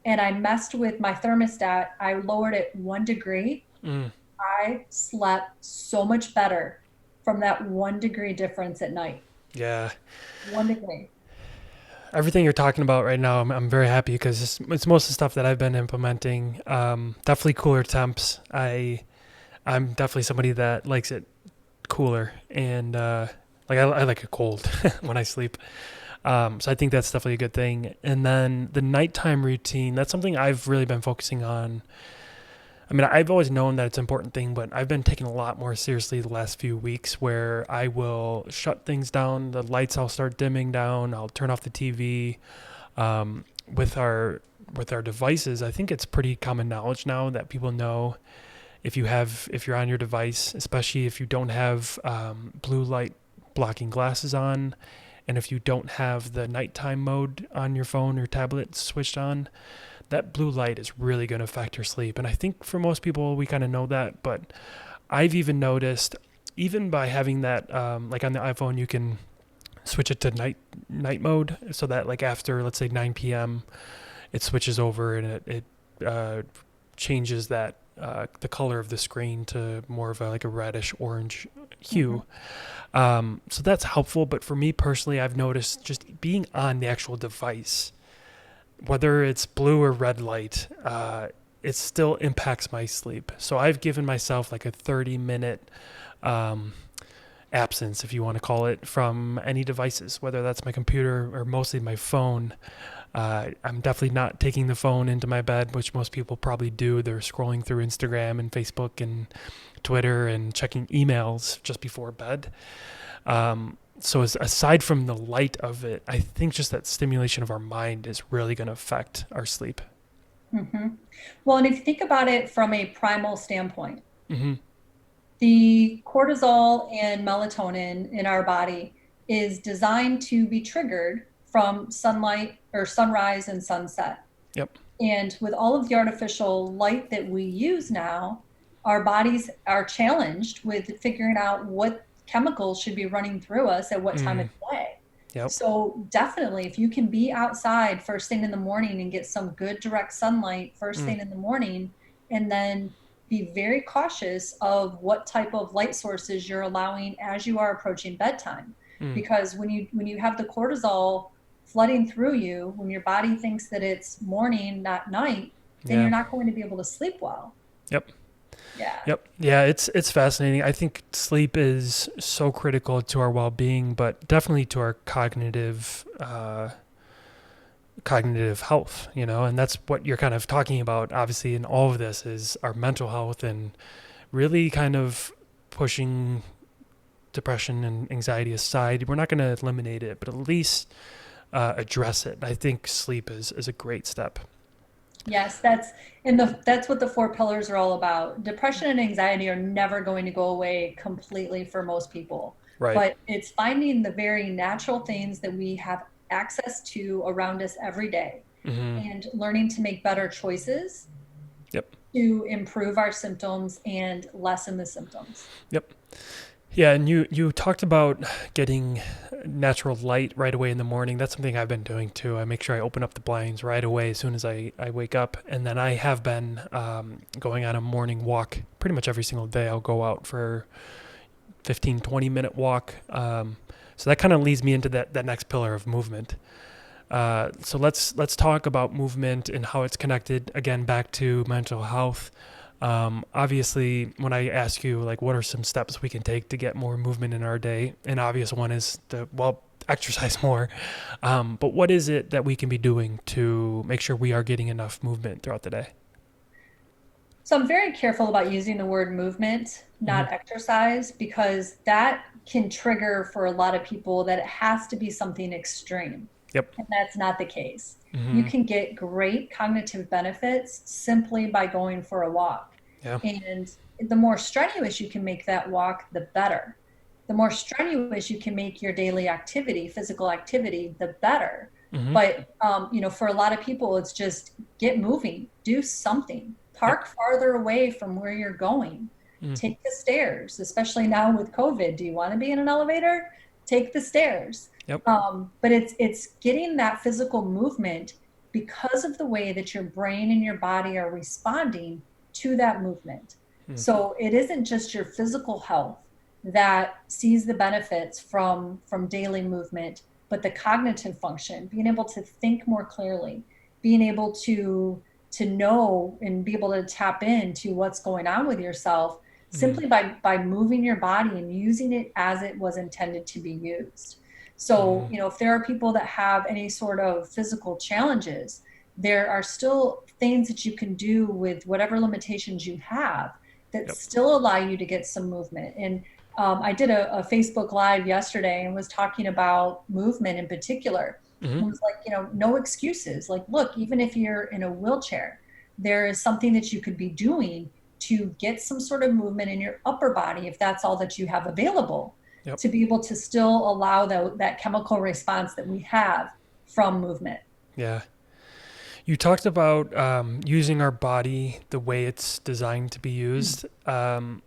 B: and I messed with my thermostat, I lowered it 1 degree.
A: Mm.
B: I slept so much better from that 1 degree difference at night.
A: Yeah.
B: 1 degree.
A: Everything you're talking about right now, I'm very happy because it's most of the stuff that I've been implementing. Definitely cooler temps. I'm definitely somebody that likes it cooler, and I like it cold when I sleep. So I think that's definitely a good thing. And then the nighttime routine, that's something I've really been focusing on. I mean, I've always known that it's an important thing, but I've been taking a lot more seriously the last few weeks where I will shut things down. The lights I'll start dimming down. I'll turn off the TV. With our devices, I think it's pretty common knowledge now that people know if you're on your device, especially if you don't have blue light blocking glasses on, and if you don't have the nighttime mode on your phone or tablet switched on, that blue light is really going to affect your sleep. And I think for most people, we kind of know that, but I've even noticed, even by having that, like on the iPhone, you can switch it to night mode so that like after, let's say 9 p.m., it switches over and it changes that, the color of the screen to more of a reddish orange hue. So that's helpful. But for me personally, I've noticed just being on the actual device, whether it's blue or red light, it still impacts my sleep. So I've given myself like a 30-minute absence, if you want to call it, from any devices, whether that's my computer or mostly my phone. I'm definitely not taking the phone into my bed, which most people probably do. They're scrolling through Instagram and Facebook and Twitter and checking emails just before bed. So aside from the light of it, I think just that stimulation of our mind is really going to affect our sleep.
B: Mm-hmm. Well, and if you think about it from a primal standpoint,
A: Mm-hmm.
B: the cortisol and melatonin in our body is designed to be triggered from sunlight or sunrise and sunset.
A: Yep.
B: And with all of the artificial light that we use now, our bodies are challenged with figuring out what chemicals should be running through us at what time of day.
A: Yep.
B: So definitely, if you can be outside first thing in the morning and get some good direct sunlight first thing in the morning, and then be very cautious of what type of light sources you're allowing as you are approaching bedtime. Because when you have the cortisol flooding through you, when your body thinks that it's morning, not night, then you're not going to be able to sleep well.
A: Yep.
B: Yeah.
A: Yep. Yeah, it's fascinating. I think sleep is so critical to our well-being, but definitely to our cognitive health, and that's what you're kind of talking about, obviously, in all of this is our mental health and really kind of pushing depression and anxiety aside. We're not going to eliminate it, but at least address it. I think sleep is a great step.
B: Yes, that's what the 4 pillars are all about. Depression and anxiety are never going to go away completely for most people.
A: Right.
B: But it's finding the very natural things that we have access to around us every day and learning to make better choices to improve our symptoms and lessen the symptoms.
A: Yep. Yeah, and you talked about getting natural light right away in the morning. That's something I've been doing too. I make sure I open up the blinds right away as soon as I wake up. And then I have been going on a morning walk pretty much every single day. I'll go out for 15, 20-minute walk. So that kind of leads me into that next pillar of movement. So let's talk about movement and how it's connected, again, back to mental health. Obviously, when I ask you, like, what are some steps we can take to get more movement in our day? An obvious one is exercise more. But what is it that we can be doing to make sure we are getting enough movement throughout the day?
B: So I'm very careful about using the word movement,
A: Mm-hmm.
B: not exercise, because that can trigger for a lot of people that it has to be something extreme.
A: Yep.
B: And that's not the case. You
A: Mm-hmm.
B: can get great cognitive benefits simply by going for a walk.
A: Yeah.
B: And the more strenuous you can make that walk, the better. The more strenuous you can make your daily activity, physical activity, the better.
A: Mm-hmm.
B: But for a lot of people, it's just get moving, do something,
A: Yep.
B: park farther away from where you're going,
A: Mm.
B: take the stairs, especially now with COVID. Do you want to be in an elevator? Take the stairs.
A: Yep.
B: But it's getting that physical movement because of the way that your brain and your body are responding to that movement.
A: Mm.
B: So it isn't just your physical health that sees the benefits from daily movement, but the cognitive function, being able to think more clearly, being able to know and be able to tap into what's going on with yourself
A: Mm.
B: simply by moving your body and using it as it was intended to be used. So,
A: Mm.
B: if there are people that have any sort of physical challenges, there are still things that you can do with whatever limitations you have that
A: Yep.
B: still allow you to get some movement. And I did a Facebook Live yesterday and was talking about movement in particular.
A: Mm-hmm.
B: It was like, no excuses. Like, look, even if you're in a wheelchair, there is something that you could be doing to get some sort of movement in your upper body if that's all that you have available,
A: Yep.
B: to be able to still allow that chemical response that we have from movement.
A: Yeah. You talked about using our body the way it's designed to be used. To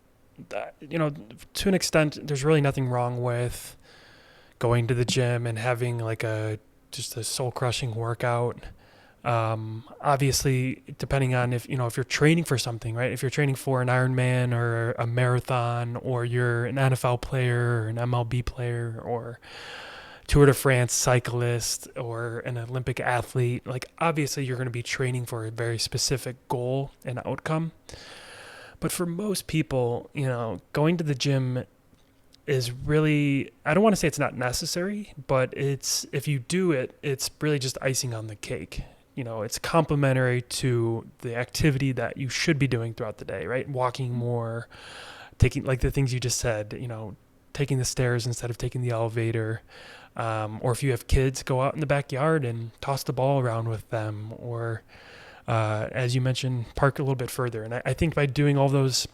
A: an extent, there's really nothing wrong with going to the gym and having like just a soul crushing workout. Obviously, depending on if you're training for something, right? If you're training for an Ironman or a marathon, or you're an NFL player or an MLB player or Tour de France cyclist or an Olympic athlete, like obviously you're going to be training for a very specific goal and outcome. But for most people, going to the gym is really, I don't want to say it's not necessary, but if you do it, it's really just icing on the cake. It's complementary to the activity that you should be doing throughout the day, right? Walking more, taking like the things you just said, taking the stairs instead of taking the elevator. Or if you have kids, go out in the backyard and toss the ball around with them. Or, as you mentioned, park a little bit further. And I think by doing all of those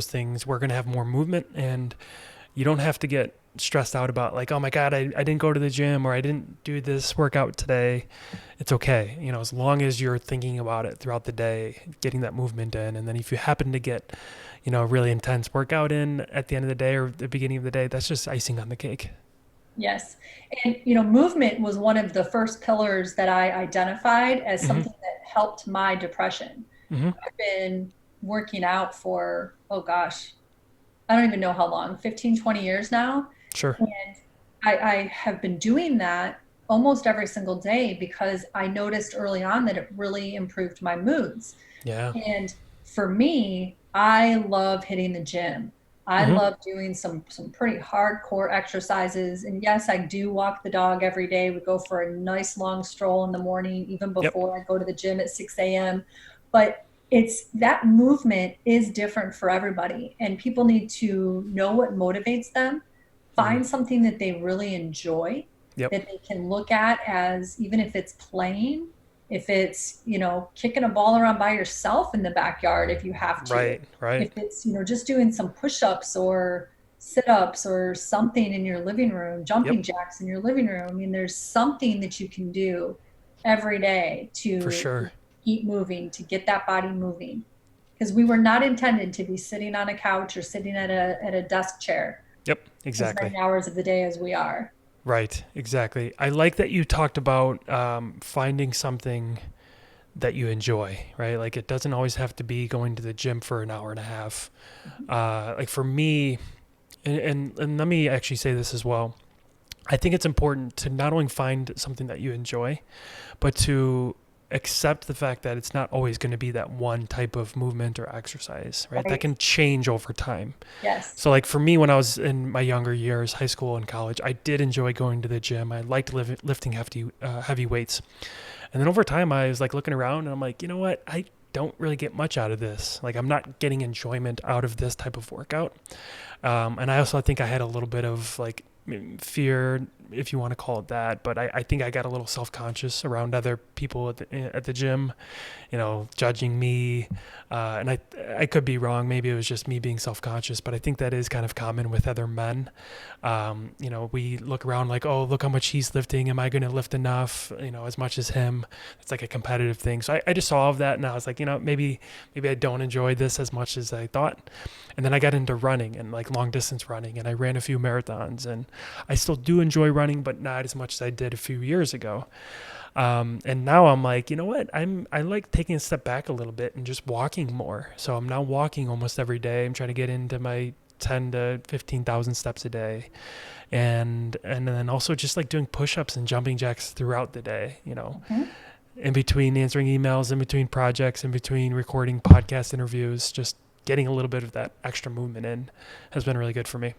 A: things, we're going to have more movement, and you don't have to get stressed out about like, oh my God, I didn't go to the gym, or I didn't do this workout today. It's okay. As long as you're thinking about it throughout the day, getting that movement in. And then if you happen to get, a really intense workout in at the end of the day or the beginning of the day, that's just icing on the cake.
B: Yes. And, movement was one of the first pillars that I identified as
A: Mm-hmm.
B: something that helped my depression.
A: Mm-hmm.
B: I've been working out for, oh gosh, I don't even know how long, 15, 20 years now.
A: Sure.
B: And I have been doing that almost every single day because I noticed early on that it really improved my moods.
A: Yeah.
B: And for me, I love hitting the gym. I
A: Mm-hmm.
B: love doing some pretty hardcore exercises. And yes, I do walk the dog every day. We go for a nice long stroll in the morning, even
A: Yep.
B: before I go to the gym at 6 a.m. But it's that movement is different for everybody. And people need to know what motivates them,
A: Mm.
B: find something that they really enjoy,
A: Yep.
B: that they can look at as, even if it's playing, if it's, kicking a ball around by yourself in the backyard if you have to,
A: Right. Right.
B: if it's, just doing some push-ups or sit-ups or something in your living room,
A: Yep.
B: jumping jacks in your living room. I mean, there's something that you can do every day
A: For
B: to
A: sure.
B: keep moving, to get that body moving. Because we were not intended to be sitting on a couch or sitting at a desk chair
A: Yep.
B: as many
A: Exactly.
B: hours of the day as we are.
A: Right. Exactly. I like that you talked about finding something that you enjoy, right? Like it doesn't always have to be going to the gym for an hour and a half. Like for me, and let me actually say this as well. I think it's important to not only find something that you enjoy, but to accept the fact that it's not always going to be that one type of movement or exercise, right? That
B: Right.
A: can change over time.
B: Yes.
A: So like for me, when I was in my younger years, high school and college, I did enjoy going to the gym. I liked lifting heavy weights. And then over time, I was like looking around and I'm like, you know what? I don't really get much out of this. Like I'm not getting enjoyment out of this type of workout. And I also think I had a little bit of like fear, if you want to call it that. But I think I got a little self-conscious around other people at the gym, judging me. And I could be wrong. Maybe it was just me being self-conscious, but I think that is kind of common with other men. We look around like, oh, look how much he's lifting. Am I going to lift enough, as much as him? It's like a competitive thing. So I just saw all of that and I was like, maybe I don't enjoy this as much as I thought. And then I got into running and like long distance running, and I ran a few marathons, and I still do enjoy running, but not as much as I did a few years ago. And now I'm like, you know what? I like taking a step back a little bit and just walking more. So I'm now walking almost every day. I'm trying to get into my 10 to 15,000 steps a day. And then also just like doing push-ups and jumping jacks throughout the day,
B: Mhm.
A: in between answering emails, in between projects, in between recording podcast interviews, just getting a little bit of that extra movement in has been really good for me.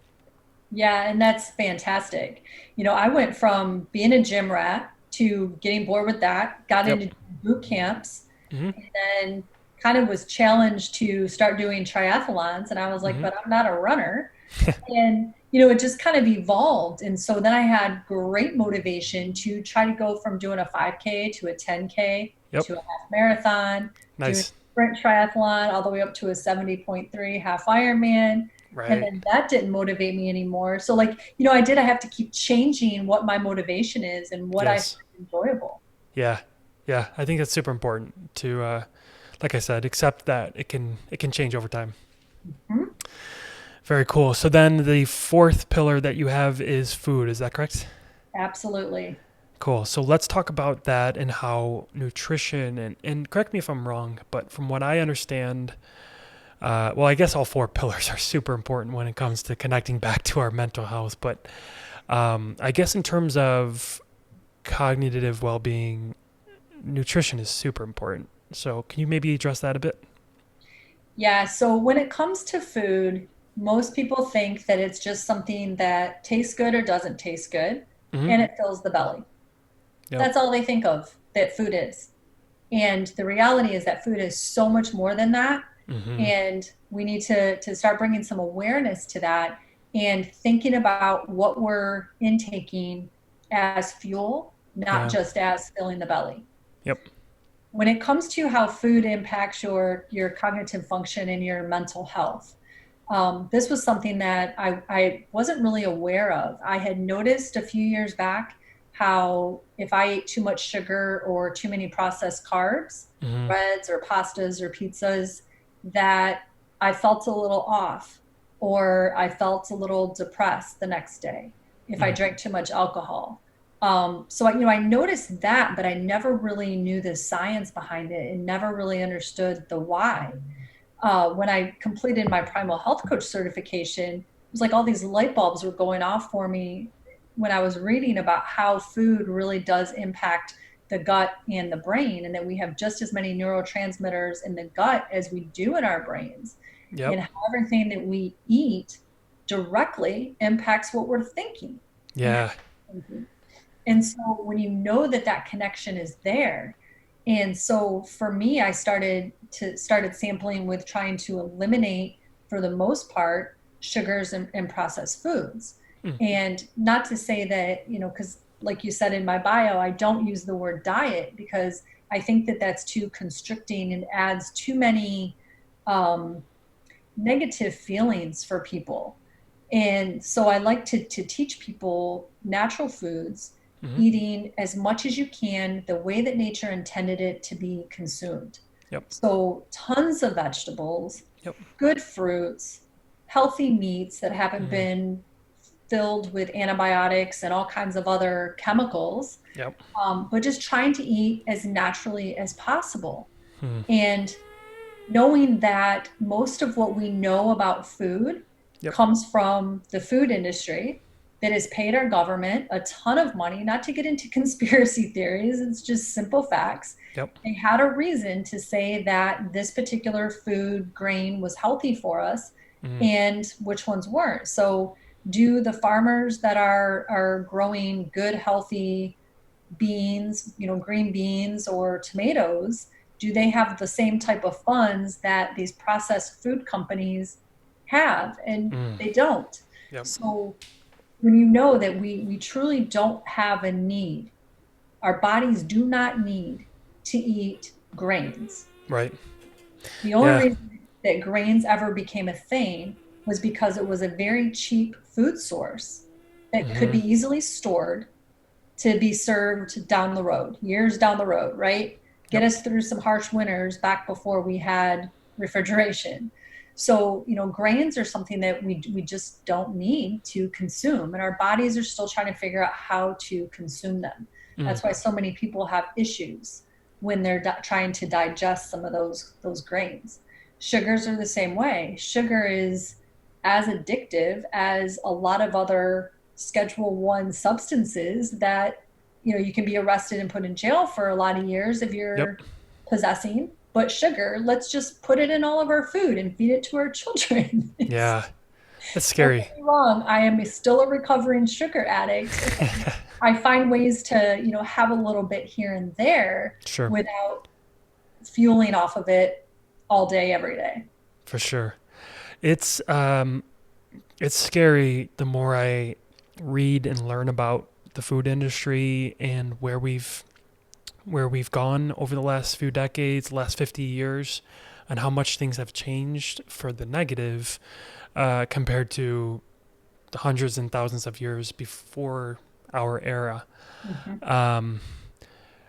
B: Yeah, and that's fantastic. I went from being a gym rat to getting bored with that, got
A: Yep.
B: into boot camps,
A: Mm-hmm.
B: and then kind of was challenged to start doing triathlons. And I was like,
A: Mm-hmm.
B: but I'm not a runner. And, it just kind of evolved. And so then I had great motivation to try to go from doing a 5K to a 10K
A: Yep.
B: to a half marathon, doing a
A: Nice.
B: sprint triathlon, all the way up to a 70.3 half Ironman. And
A: Right.
B: then that didn't motivate me anymore. So I have to keep changing what my motivation is and what I
A: Yes.
B: find enjoyable.
A: Yeah. Yeah. I think that's super important to, like I said, accept that it can change over time.
B: Mhm.
A: Very cool. So then the fourth pillar that you have is food. Is that correct?
B: Absolutely.
A: Cool. So let's talk about that and how nutrition and correct me if I'm wrong, but from what I understand, well, I guess all four pillars are super important when it comes to connecting back to our mental health. But I guess in terms of cognitive well-being, nutrition is super important. So can you maybe address that a bit?
B: Yeah. So when it comes to food, most people think that it's just something that tastes good or doesn't taste good
A: Mm-hmm.
B: and it fills the belly.
A: Yep.
B: That's all they think of that food is. And the reality is that food is so much more than that.
A: Mm-hmm.
B: And we need to start bringing some awareness to that and thinking about what we're intaking as fuel, not
A: Yeah.
B: just as filling the belly.
A: Yep.
B: When it comes to how food impacts your cognitive function and your mental health, this was something that I wasn't really aware of. I had noticed a few years back how if I ate too much sugar or too many processed carbs,
A: Mm-hmm.
B: breads or pastas or pizzas, that I felt a little off or I felt a little depressed the next day if I
A: Mm-hmm.
B: drank too much alcohol. So I noticed that, but I never really knew the science behind it and never really understood the why. When I completed my primal health coach certification, it was like all these light bulbs were going off for me when I was reading about how food really does impact the gut and the brain, and that we have just as many neurotransmitters in the gut as we do in our brains, and
A: Yep.
B: how everything that we eat directly impacts what we're thinking and how
A: Yeah.
B: we're thinking. And so when you know that that connection is there, and so for me, I started sampling with trying to eliminate, for the most part, sugars and processed foods.
A: Mm.
B: And not to say that, because like you said in my bio, I don't use the word diet because I think that that's too constricting and adds too many um, negative feelings for people. And so I like to teach people natural foods,
A: Mm-hmm.
B: eating as much as you can the way that nature intended it to be consumed.
A: Yep.
B: So tons of vegetables,
A: Yep.
B: good fruits, healthy meats that haven't
A: Mm-hmm.
B: been filled with antibiotics and all kinds of other chemicals,
A: Yep.
B: but just trying to eat as naturally as possible.
A: Mm-hmm.
B: And knowing that most of what we know about food
A: Yep.
B: comes from the food industry. that has paid our government a ton of money, not to get into conspiracy theories, it's just simple facts.
A: Yep.
B: They had a reason to say that this particular food grain was healthy for us
A: Mm.
B: and which ones weren't. So do the farmers that are growing good, healthy beans, green beans or tomatoes, do they have the same type of funds that these processed food companies have? And
A: Mm.
B: they don't.
A: Yep.
B: So when you know that we truly don't have a need, our bodies do not need to eat grains.
A: Right.
B: The only
A: Yeah.
B: reason that grains ever became a thing was because it was a very cheap food source that could
A: Mm-hmm.
B: be easily stored to be served down the road, years down the road, right? Get
A: Yep.
B: us through some harsh winters back before we had refrigeration. So, grains are something that we just don't need to consume, and our bodies are still trying to figure out how to consume them.
A: Mm.
B: That's why so many people have issues when they're trying to digest some of those grains. Sugars are the same way. Sugar is as addictive as a lot of other Schedule 1 substances that you can be arrested and put in jail for a lot of years if
A: Yep.
B: you're possessing. But sugar, let's just put it in all of our food and feed it to our children.
A: Yeah. That's
B: Don't
A: scary.
B: get me wrong, I am still a recovering sugar addict. I find ways to have a little bit here and there
A: Sure.
B: without fueling off of it all day every day.
A: For sure. It's it's scary the more I read and learn about the food industry and where we've gone over the last few decades, last 50 years, and how much things have changed for the negative compared to the hundreds and thousands of years before our era.
B: Mm-hmm.
A: Um,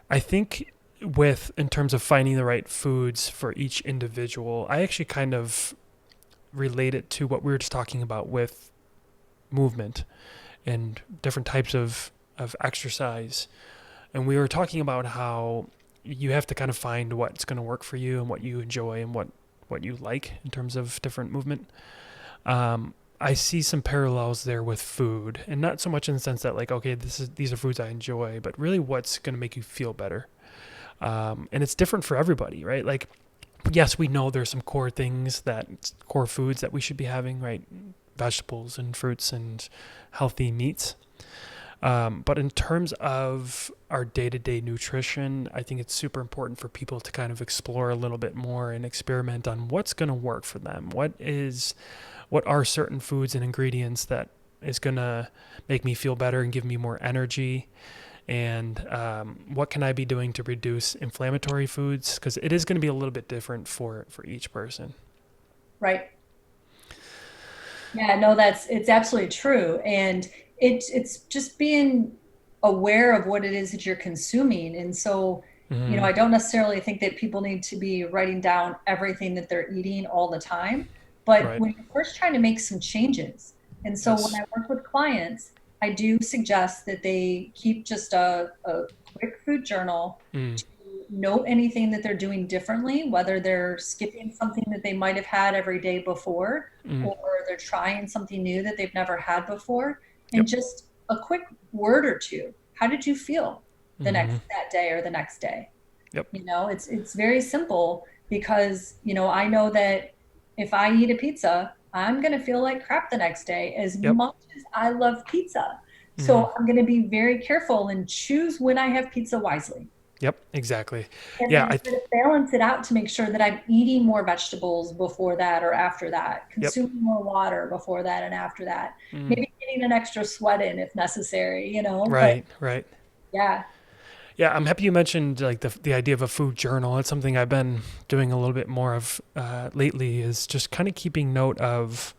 A: I think in terms of finding the right foods for each individual, I actually kind of relate it to what we were just talking about with movement and different types of exercise. And we were talking about how you have to kind of find what's going to work for you and what you enjoy and what you like in terms of different movement. I see some parallels there with food, and not so much in the sense that like, okay, these are foods I enjoy, but really what's going to make you feel better. And it's different for everybody, right? Like, yes, we know there's some core foods that we should be having, right? Vegetables and fruits and healthy meats. But in terms of our day-to-day nutrition, I think it's super important for people to kind of explore a little bit more and experiment on what's going to work for them. What are certain foods and ingredients that is going to make me feel better and give me more energy? And what can I be doing to reduce inflammatory foods? Because it is going to be a little bit different for each person.
B: Right. Yeah, no, it's absolutely true. And it's just being aware of what it is that you're consuming. And so,
A: Mm-hmm.
B: I don't necessarily think that people need to be writing down everything that they're eating all the time. But
A: Right.
B: when you're first trying to make some changes, and so when
A: Yes.
B: I work with clients, I do suggest that they keep just a quick food journal
A: Mm.
B: to note anything that they're doing differently, whether they're skipping something that they might have had every day before,
A: Mm.
B: or they're trying something new that they've never had before, and
A: Yep.
B: just a quick word or two. How did you feel
A: Mm-hmm.
B: that day or the next day?
A: Yep.
B: It's very simple because, I know that if I eat a pizza, I'm going to feel like crap the next day as
A: Yep.
B: much as I love pizza.
A: Mm-hmm.
B: So I'm going to be very careful and choose when I have pizza wisely.
A: Yep. Exactly.
B: And
A: Yeah.
B: then try to balance it out to make sure that I'm eating more vegetables before that or after that,
A: Yep.
B: consuming more water before that and after that,
A: Mm.
B: maybe getting an extra sweat in if necessary, but
A: Right. Right.
B: yeah.
A: Yeah, I'm happy you mentioned like the idea of a food journal. It's something I've been doing a little bit more of lately. Is just kind of keeping note of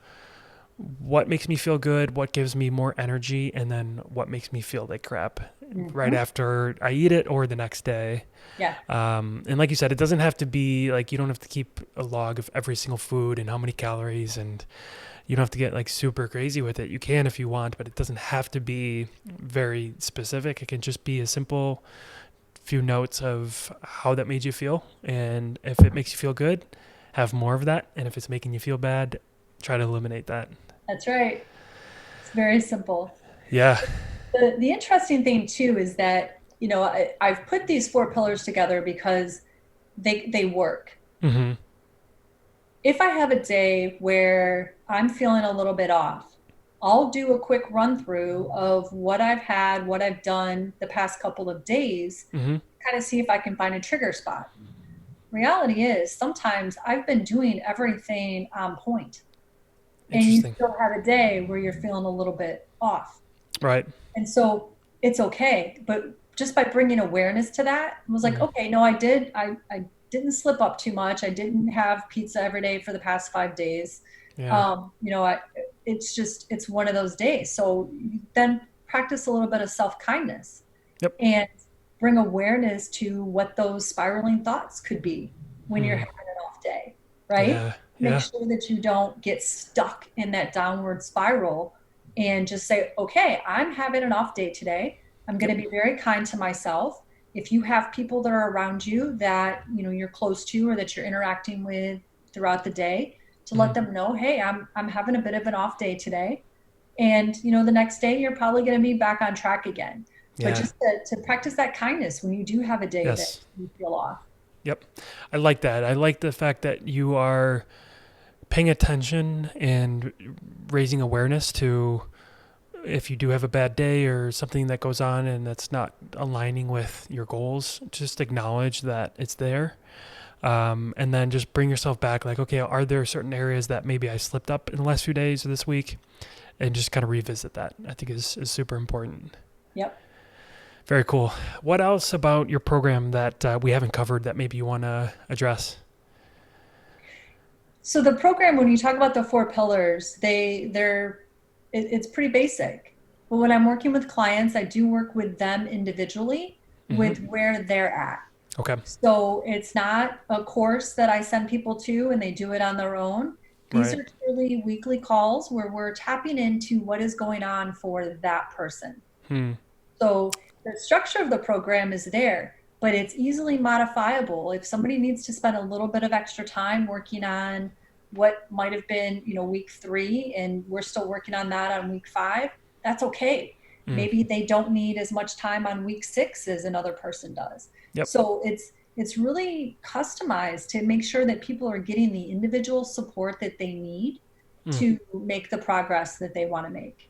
A: what makes me feel good, what gives me more energy, and then what makes me feel like crap right
B: Hmm.
A: after I eat it or the next day.
B: Yeah.
A: And like you said, it doesn't have to be like you don't have to keep a log of every single food and how many calories, and you don't have to get like super crazy with it. You can if you want, but it doesn't have to be very specific. It can just be a simple few notes of how that made you feel. And if it makes you feel good, have more of that. And if it's making you feel bad, try to eliminate that.
B: That's right. It's very simple.
A: Yeah.
B: The interesting thing too is that, I've put these four pillars together because they work.
A: Mm-hmm.
B: If I have a day where I'm feeling a little bit off, I'll do a quick run through of what I've had, what I've done the past couple of days,
A: Mm-hmm.
B: kind of see if I can find a trigger spot. Reality is sometimes I've been doing everything on point, and you
A: Interesting.
B: still have a day where you're feeling a little bit off.
A: Right.
B: And so it's okay. But just by bringing awareness to that, I was like,
A: Mm.
B: okay, no, I didn't slip up too much. I didn't have pizza every day for the past 5 days.
A: Yeah.
B: It's one of those days. So then practice a little bit of self-kindness
A: Yep.
B: and bring awareness to what those spiraling thoughts could be when you're
A: Mm.
B: having an off day, right?
A: Yeah.
B: Make
A: Yeah.
B: sure that you don't get stuck in that downward spiral and just say, okay, I'm having an off day today. I'm going
A: Yep.
B: to be very kind to myself. If you have people that are around you that you're close to or that you're interacting with throughout the day, to let
A: Mm.
B: them know, hey, I'm having a bit of an off day today, and the next day you're probably going to be back on track again. But
A: Yeah.
B: just to practice that kindness when you do have a day that
A: Yes.
B: you feel off.
A: Yep. I like that. I like the fact that you are paying attention and raising awareness to if you do have a bad day or something that goes on and that's not aligning with your goals, just acknowledge that it's there. And then just bring yourself back like, okay, are there certain areas that maybe I slipped up in the last few days or this week? And just kind of revisit that, I think is super important.
B: Yep.
A: Very cool. What else about your program that we haven't covered that maybe you want to address?
B: So the program, when you talk about the four pillars, it's pretty basic. But when I'm working with clients, I do work with them individually
A: Mm-hmm.
B: with where they're at.
A: Okay.
B: So it's not a course that I send people to and they do it on their own. These
A: Right.
B: are truly weekly calls where we're tapping into what is going on for that person.
A: Hmm.
B: So the structure of the program is there, but it's easily modifiable. If somebody needs to spend a little bit of extra time working on what might have been, week 3, and we're still working on that on week 5, that's okay.
A: Mm.
B: Maybe they don't need as much time on week 6 as another person does.
A: Yep.
B: So it's really customized to make sure that people are getting the individual support that they need
A: Mm.
B: to make the progress that they want to make.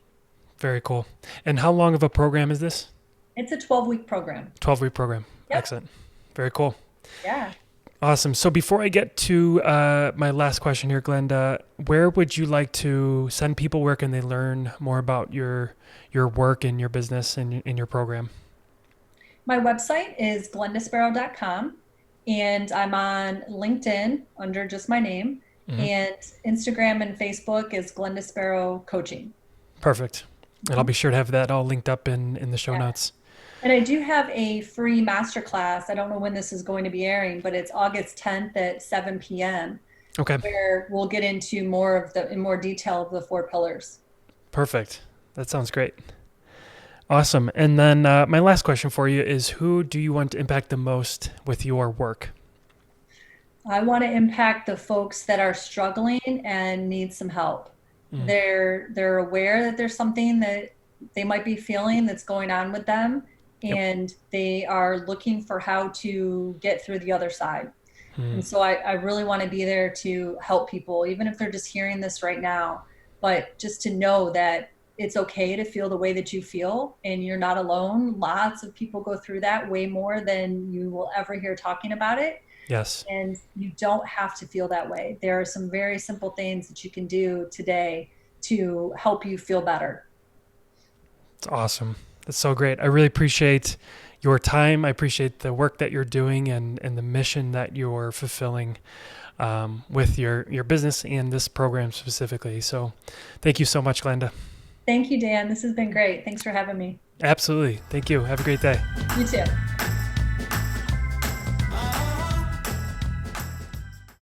A: Very cool. And how long of a program is this?
B: It's a 12-week program.
A: 12-week program.
B: Yep.
A: Excellent. Very cool.
B: Yeah.
A: Awesome. So before I get to my last question here, Glenda, where would you like to send people? Where can they learn more about your work and your business and in your program?
B: My website is glendasparrow.com, and I'm on LinkedIn under just my name,
A: Mm-hmm.
B: and Instagram and Facebook is Glenda Sparrow Coaching.
A: Perfect. And I'll be sure to have that all linked up in the show
B: Yeah.
A: notes.
B: And I do have a free masterclass. I don't know when this is going to be airing, but it's August 10th at 7 p.m.
A: Okay.
B: where we'll get into in more detail of the four pillars.
A: Perfect. That sounds great. Awesome. And then my last question for you is, who do you want to impact the most with your work?
B: I want to impact the folks that are struggling and need some help.
A: Mm.
B: They're aware that there's something that they might be feeling that's going on with them,
A: Yep.
B: and they are looking for how to get through the other side.
A: Mm.
B: And so I really want to be there to help people, even if they're just hearing this right now, but just to know that it's okay to feel the way that you feel and you're not alone. Lots of people go through that, way more than you will ever hear talking about it.
A: Yes.
B: And you don't have to feel that way. There are some very simple things that you can do today to help you feel better.
A: It's awesome. That's so great. I really appreciate your time. I appreciate the work that you're doing and the mission that you're fulfilling with your business and this program specifically. So thank you so much, Glenda.
B: Thank you, Dan. This has been great. Thanks for having me.
A: Absolutely. Thank you. Have a great day.
B: You too.